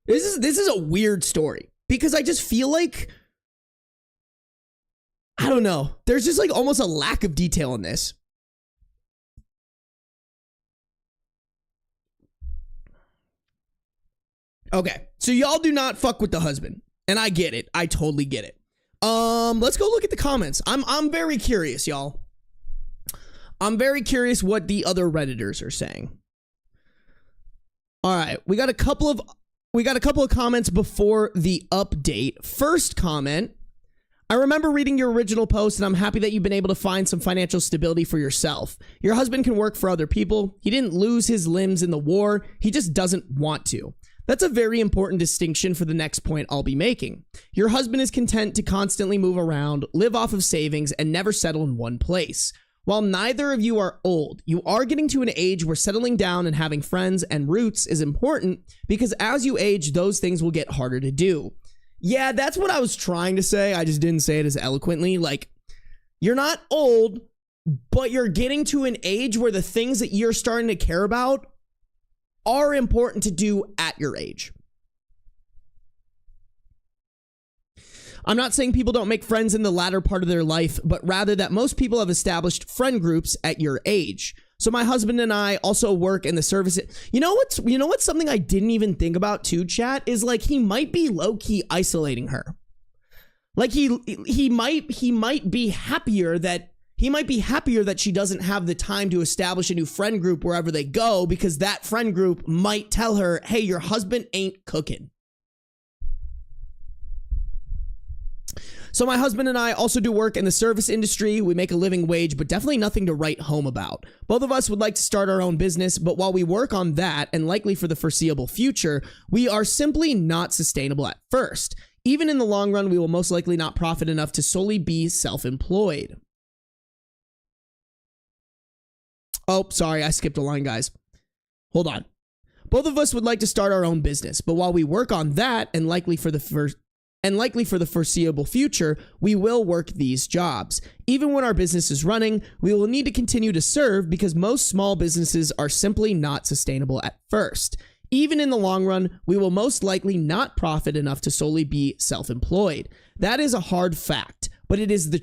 This is a weird story because I just feel like, I don't know. There's just like almost a lack of detail in this. Okay, so y'all do not fuck with the husband, and I get it. I totally get it. Let's go look at the comments. I'm very curious, y'all. I'm very curious what the other Redditors are saying. All right, we got a couple of comments before the update. First comment: I remember reading your original post, and I'm happy that you've been able to find some financial stability for yourself. Your husband can work for other people. He didn't lose his limbs in the war. He just doesn't want to. That's a very important distinction for the next point I'll be making. Your husband is content to constantly move around, live off of savings, and never settle in one place. While neither of you are old, you are getting to an age where settling down and having friends and roots is important, because as you age, those things will get harder to do. Yeah, that's what I was trying to say. I just didn't say it as eloquently. Like, you're not old, but you're getting to an age where the things that you're starting to care about are important to do at your age. I'm not saying people don't make friends in the latter part of their life, but rather that most people have established friend groups at your age. So my husband and I also work in the service. You know what's something I didn't even think about too, chat, is like he might be low-key isolating her. Like he might be happier that she doesn't have the time to establish a new friend group wherever they go, because that friend group might tell her, hey, your husband ain't cooking. So my husband and I also do work in the service industry. We make a living wage, but definitely nothing to write home about. Both of us would like to start our own business, but while we work on that, and likely for the foreseeable future, we are simply not sustainable at first. Even in the long run, we will most likely not profit enough to solely be self-employed. Oh, sorry, I skipped a line, guys. Hold on. Both of us would like to start our own business, but while we work on that, and likely for the foreseeable future, we will work these jobs. Even when our business is running, we will need to continue to serve, because most small businesses are simply not sustainable at first. Even in the long run, we will most likely not profit enough to solely be self-employed. That is a hard fact, but it is the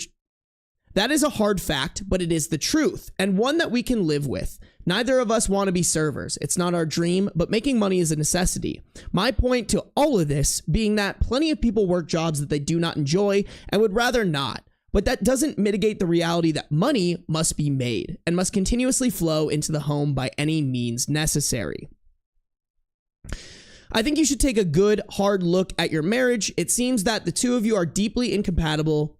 truth, and one that we can live with. Neither of us want to be servers. It's not our dream, but making money is a necessity. My point to all of this being that plenty of people work jobs that they do not enjoy and would rather not, but that doesn't mitigate the reality that money must be made and must continuously flow into the home by any means necessary. I think you should take a good, hard look at your marriage. It seems that the two of you are deeply incompatible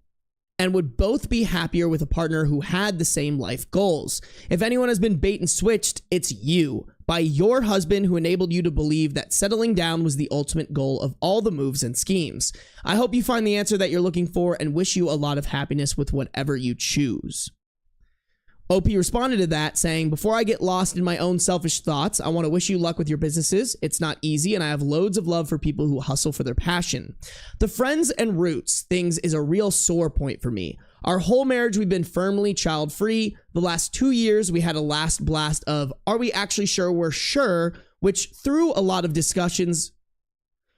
and would both be happier with a partner who had the same life goals. If anyone has been bait and switched, it's you, by your husband, who enabled you to believe that settling down was the ultimate goal of all the moves and schemes. I hope you find the answer that you're looking for and wish you a lot of happiness with whatever you choose. OP responded to that saying, before I get lost in my own selfish thoughts, I want to wish you luck with your businesses. It's not easy, and I have loads of love for people who hustle for their passion. The friends and roots things is a real sore point for me. Our whole marriage, we've been firmly child-free. The last 2 years, we had a last blast of, are we actually sure we're sure, which threw up a lot of discussions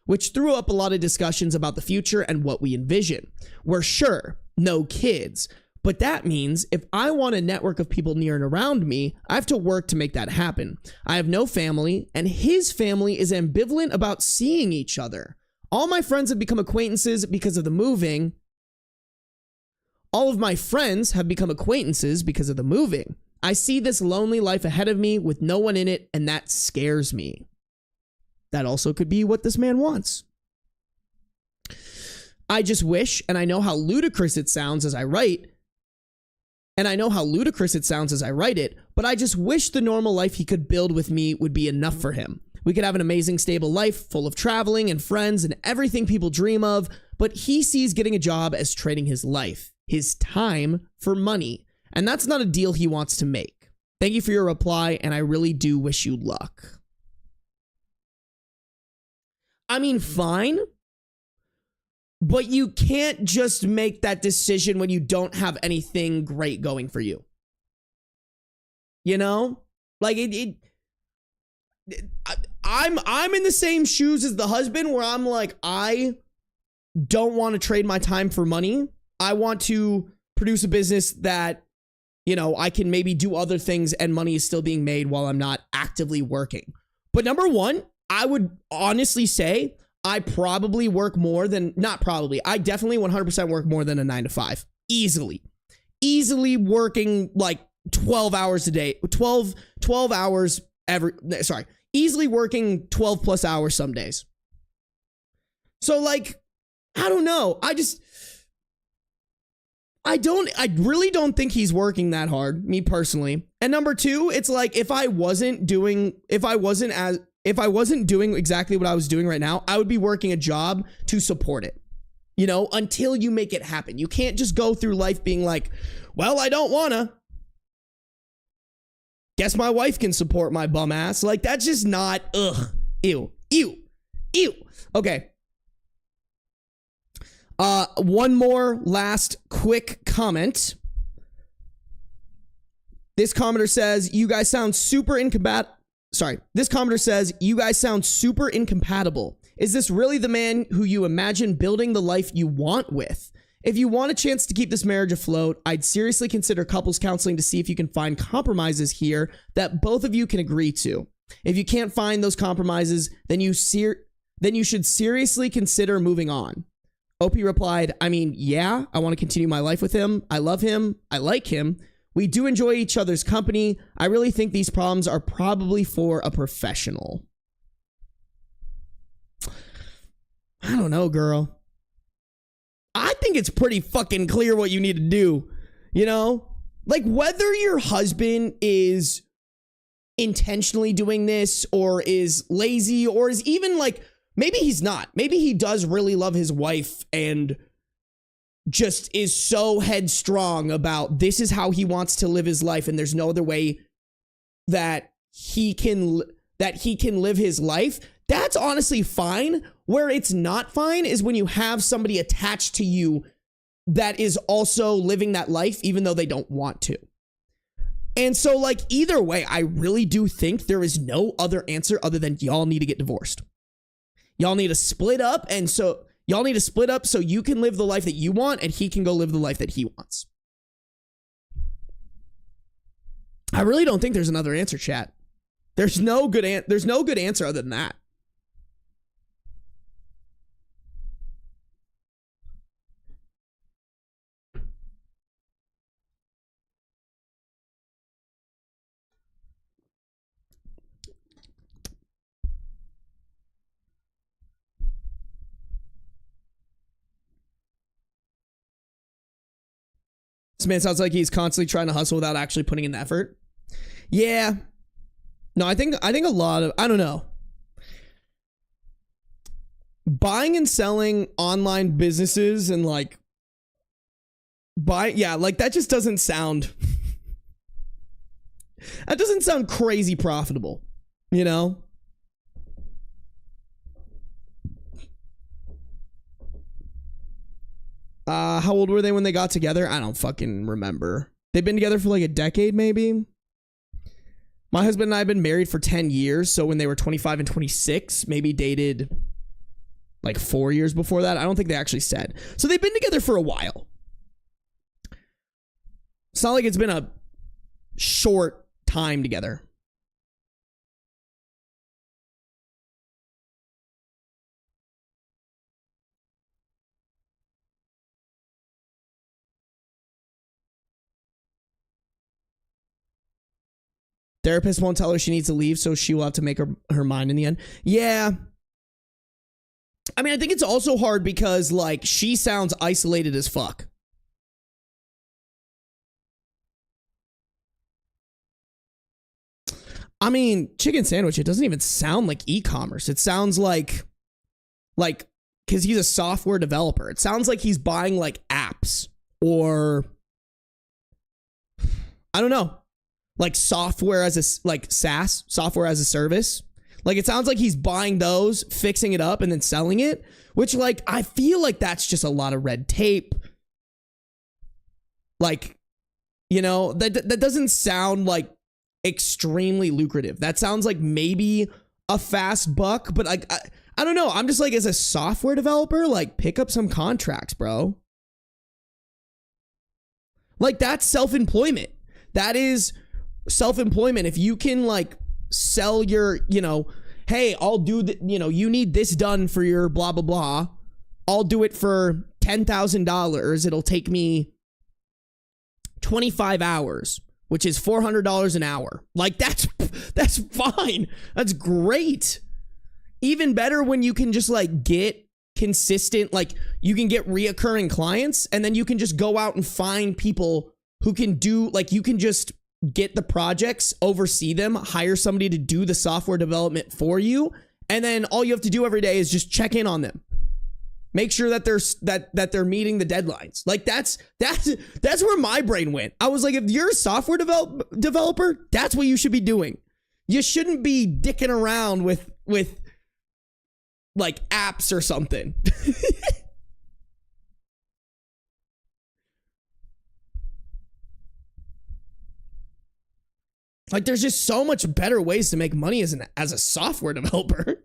about the future and what we envision. We're sure, no kids. But that means if I want a network of people near and around me, I have to work to make that happen. I have no family, and his family is ambivalent about seeing each other. All my friends have become acquaintances because of the moving. All of my friends have become acquaintances because of the moving. I see this lonely life ahead of me with no one in it, and that scares me. That also could be what this man wants. I just wish, and I know how ludicrous it sounds as I write, but I just wish the normal life he could build with me would be enough for him. We could have an amazing, stable life full of traveling and friends and everything people dream of, but he sees getting a job as trading his life, his time, for money, and that's not a deal he wants to make. Thank you for your reply, and I really do wish you luck. I mean, fine. But you can't just make that decision when you don't have anything great going for you. You know? Like I'm in the same shoes as the husband, where I'm like, I don't want to trade my time for money. I want to produce a business that, you know, I can maybe do other things and money is still being made while I'm not actively working. But number one, I would honestly say I probably work more than, not probably, I definitely 100% work more than a 9 to 5. Easily working like 12 hours a day, 12 hours easily working 12 plus hours some days. So like, I don't know. I really don't think he's working that hard, me personally. And number two, it's like, if I wasn't doing exactly what I was doing right now, I would be working a job to support it, you know, until you make it happen. You can't just go through life being like, well, I don't wanna. Guess my wife can support my bum ass. Like, that's just not, ew. Okay. One more last quick comment. This commenter says, you guys sound super incompatible. This commenter says, you guys sound super incompatible. Is this really the man who you imagine building the life you want with? If you want a chance to keep this marriage afloat, I'd seriously consider couples counseling to see if you can find compromises here that both of you can agree to. If you can't find those compromises, then you should seriously consider moving on. OP replied, I mean, yeah, I want to continue my life with him. I love him. I like him. We do enjoy each other's company. I really think these problems are probably for a professional. I don't know, girl. I think it's pretty fucking clear what you need to do, you know? Like, whether your husband is intentionally doing this or is lazy or is even like, maybe he's not. Maybe he does really love his wife and just is so headstrong about this is how he wants to live his life and there's no other way that he can live his life. That's honestly fine. Where it's not fine is when you have somebody attached to you that is also living that life even though they don't want to. And so like, either way, I really do think there is no other answer other than y'all need to get divorced. Y'all need to split up, and so y'all need to split up so you can live the life that you want and he can go live the life that he wants. I really don't think there's another answer, chat. There's no good answer other than that. This man sounds like he's constantly trying to hustle without actually putting in the effort. Yeah. No, I think a lot of, I don't know. Buying and selling online businesses and like like that just doesn't sound, that doesn't sound crazy profitable, you know? How old were they when they got together? I don't fucking remember. They've been together for like a decade, maybe. My husband and I have been married for 10 years. So when they were 25 and 26, maybe dated like 4 years before that. I don't think they actually said. So they've been together for a while. It's not like it's been a short time together. Therapist won't tell her she needs to leave, so she will have to make her mind in the end. Yeah. I mean, I think it's also hard because, like, she sounds isolated as fuck. I mean, chicken sandwich, it doesn't even sound like e-commerce. It sounds like, because he's a software developer. It sounds like he's buying, like, apps or, I don't know. Like software as a, like SaaS, software as a service. Like it sounds like he's buying those, fixing it up and then selling it, which like, I feel like that's just a lot of red tape. Like, you know, that doesn't sound like extremely lucrative. That sounds like maybe a fast buck, but like, I don't know. I'm just like, as a software developer, like pick up some contracts, bro. Like that's self-employment. That is self-employment. If you can like sell your, you know, hey, I'll do the, you need this done for your blah, blah, blah. I'll do it for $10,000. It'll take me 25 hours, which is $400 an hour. Like that's fine. That's great. Even better when you can just like get consistent, like you can get reoccurring clients, and then you can just go out and find people who can do, like, you can just get the projects, oversee them, hire somebody to do the software development for you, and then all you have to do every day is just check in on them. Make sure that they're meeting the deadlines. Like that's where my brain went. I was like, if you're a software developer, that's what you should be doing. You shouldn't be dicking around with like apps or something. Like there's just so much better ways to make money as a software developer.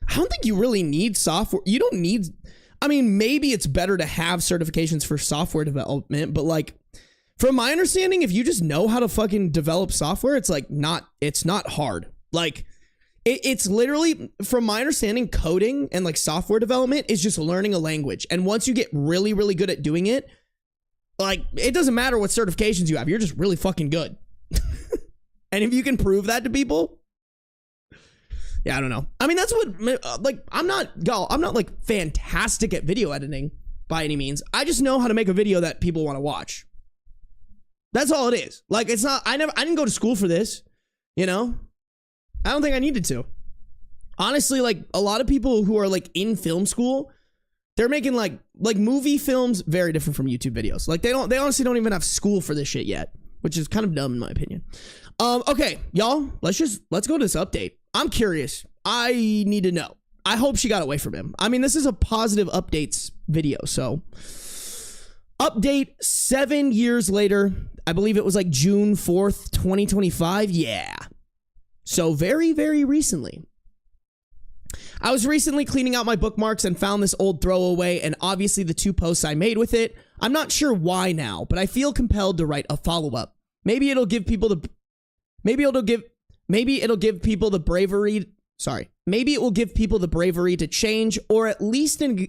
I don't think you really need software. You don't need, I mean, maybe it's better to have certifications for software development, but like from my understanding, if you just know how to fucking develop software, it's like it's not hard. Like it's literally, from my understanding, coding and like software development is just learning a language. And once you get really, really good at doing it, like it doesn't matter what certifications you have. You're just really fucking good. And if you can prove that to people, yeah, I don't know. I mean, that's what, like, I'm not like fantastic at video editing by any means. I just know how to make a video that people want to watch. That's all it is. Like, it's not, I didn't go to school for this, I don't think I needed to. Honestly, like a lot of people who are like in film school, they're making like movie films very different from YouTube videos. Like they honestly don't even have school for this shit yet, which is kind of dumb in my opinion. Okay, y'all, let's go to this update. I'm curious. I need to know. I hope she got away from him. I mean, this is a positive updates video. So update 7 years later, I believe it was like June 4th, 2025. Yeah. So very, very recently. I was recently cleaning out my bookmarks and found this old throwaway, and obviously the 2 posts I made with it. I'm not sure why now, but I feel compelled to write a follow-up. Maybe it'll give people the bravery. Sorry. Maybe it will give people the bravery to change, or at least an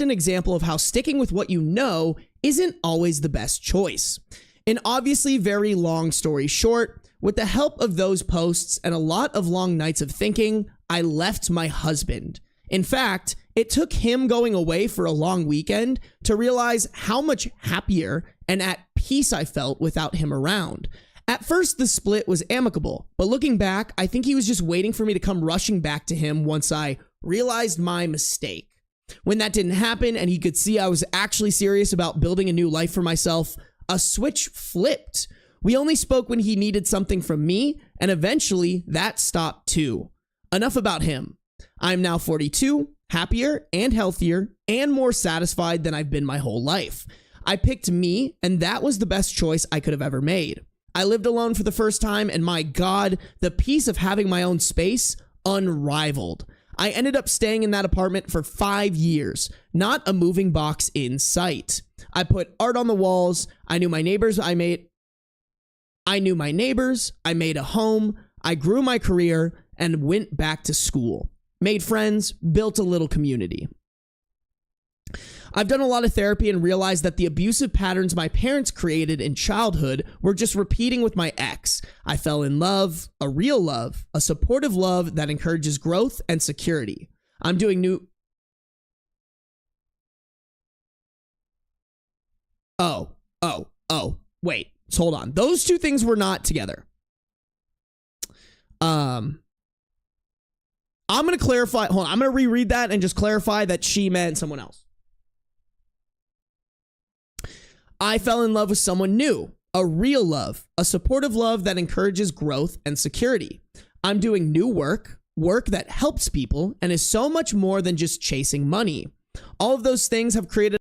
example of how sticking with what you know isn't always the best choice. An obviously very long story short, with the help of those posts and a lot of long nights of thinking, I left my husband. In fact, it took him going away for a long weekend to realize how much happier and at peace I felt without him around. At first, the split was amicable, but looking back, I think he was just waiting for me to come rushing back to him once I realized my mistake. When that didn't happen and he could see I was actually serious about building a new life for myself, a switch flipped. We only spoke when he needed something from me, and eventually that stopped too. Enough about him. I'm now 42, happier and healthier and more satisfied than I've been my whole life. I picked me, and that was the best choice I could have ever made. I lived alone for the first time, and my God, the peace of having my own space, unrivaled. I ended up staying in that apartment for 5 years, not a moving box in sight. I put art on the walls. I knew my neighbors. I made a home. I grew my career and went back to school. Made friends, built a little community. I've done a lot of therapy and realized that the abusive patterns my parents created in childhood were just repeating with my ex. I fell in love, a real love, a supportive love that encourages growth and security. I'm doing new... Wait, hold on. Those two things were not together. I'm going to clarify. Hold on. I'm going to reread that and just clarify that she meant someone else. I fell in love with someone new, a real love, a supportive love that encourages growth and security. I'm doing new work that helps people and is so much more than just chasing money. All of those things have created...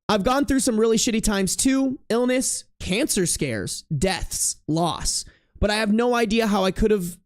I've gone through some really shitty times too. Illness, cancer scares, deaths, loss. But I have no idea how I could have...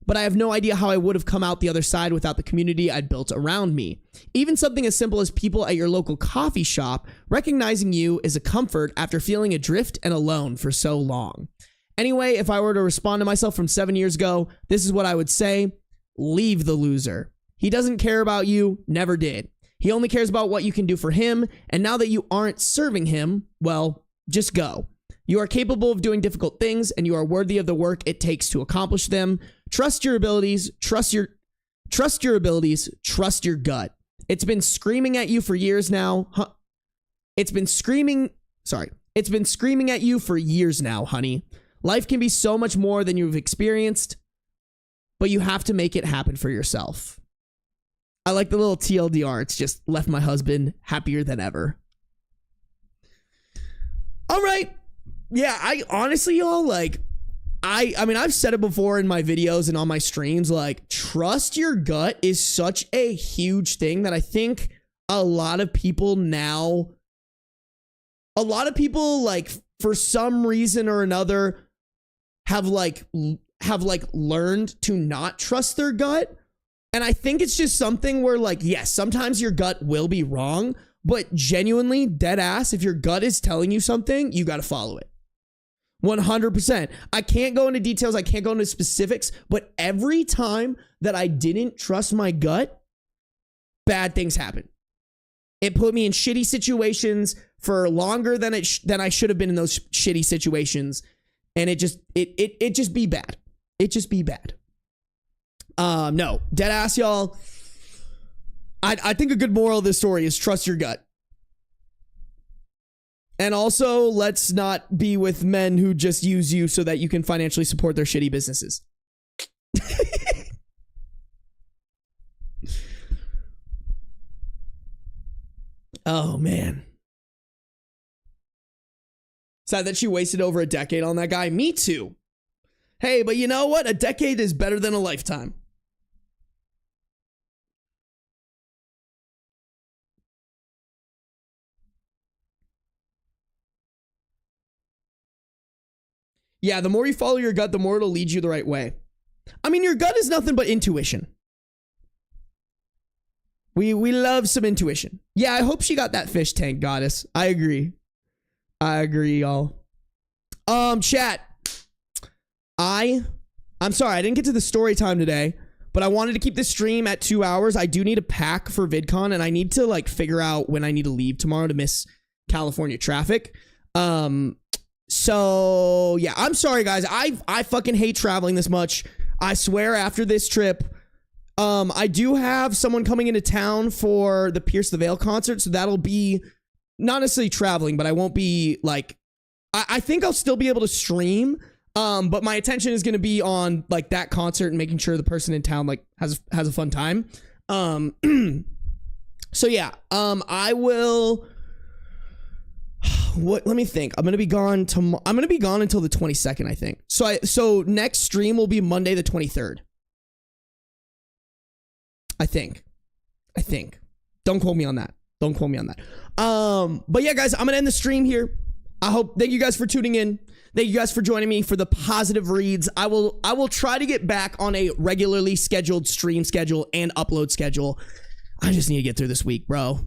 but I have no idea how I would have come out the other side without the community I'd built around me. Even something as simple as people at your local coffee shop recognizing you is a comfort after feeling adrift and alone for so long. Anyway, if I were to respond to myself from 7 years ago, this is what I would say. Leave the loser. He doesn't care about you, never did. He only cares about what you can do for him, and now that you aren't serving him, well, just go. You are capable of doing difficult things, and you are worthy of the work it takes to accomplish them. Trust your abilities, trust your gut. It's been screaming at you for years now. It's been screaming at you for years now, honey. Life can be so much more than you've experienced, but you have to make it happen for yourself. I like the little TLDR. It's just left my husband happier than ever. All right. Yeah, I honestly, y'all, like, I mean, I've said it before in my videos and on my streams, like, trust your gut is such a huge thing that I think a lot of people, like, for some reason or another, have learned to not trust their gut. And I think it's just something where, like, yes, sometimes your gut will be wrong, but genuinely, dead ass, if your gut is telling you something, you got to follow it. 100%. I can't go into details. I can't go into specifics, but every time that I didn't trust my gut, bad things happen. It put me in shitty situations for longer than I should have been in those shitty situations. And it just be bad. It just be bad. No, dead ass, y'all. I think a good moral of this story is trust your gut. And also, let's not be with men who just use you so that you can financially support their shitty businesses. Oh, man. Sad that she wasted over a decade on that guy. Me too. Hey, but you know what? A decade is better than a lifetime. Yeah, the more you follow your gut, the more it'll lead you the right way. I mean, your gut is nothing but intuition. We love some intuition. Yeah, I hope she got that fish tank, goddess. I agree, y'all. Chat. I'm sorry, I didn't get to the story time today, but I wanted to keep this stream at 2 hours. I do need a pack for VidCon, and I need to, like, figure out when I need to leave tomorrow to miss California traffic. So yeah, I'm sorry guys. I fucking hate traveling this much. I swear after this trip, I do have someone coming into town for the Pierce the Veil concert. So that'll be not necessarily traveling, but I won't be like, I think I'll still be able to stream. But my attention is going to be on like that concert and making sure the person in town like has a fun time. So yeah, I will. Let me think. I'm gonna be gone tomorrow. I'm gonna be gone until the 22nd, I think. So next stream will be Monday the 23rd. I think. Don't quote me on that. But yeah, guys, I'm gonna end the stream here. Thank you guys for tuning in. Thank you guys for joining me for the positive reads. I will try to get back on a regularly scheduled stream schedule and upload schedule. I just need to get through this week, bro.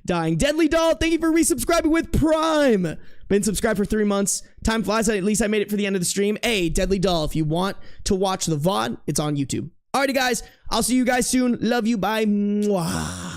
Dying. Deadly Doll, thank you for resubscribing with Prime. Been subscribed for 3 months. Time flies. At least I made it for the end of the stream. Hey, Deadly Doll, if you want to watch the VOD, it's on YouTube. Alrighty, guys. I'll see you guys soon. Love you. Bye. Mwah.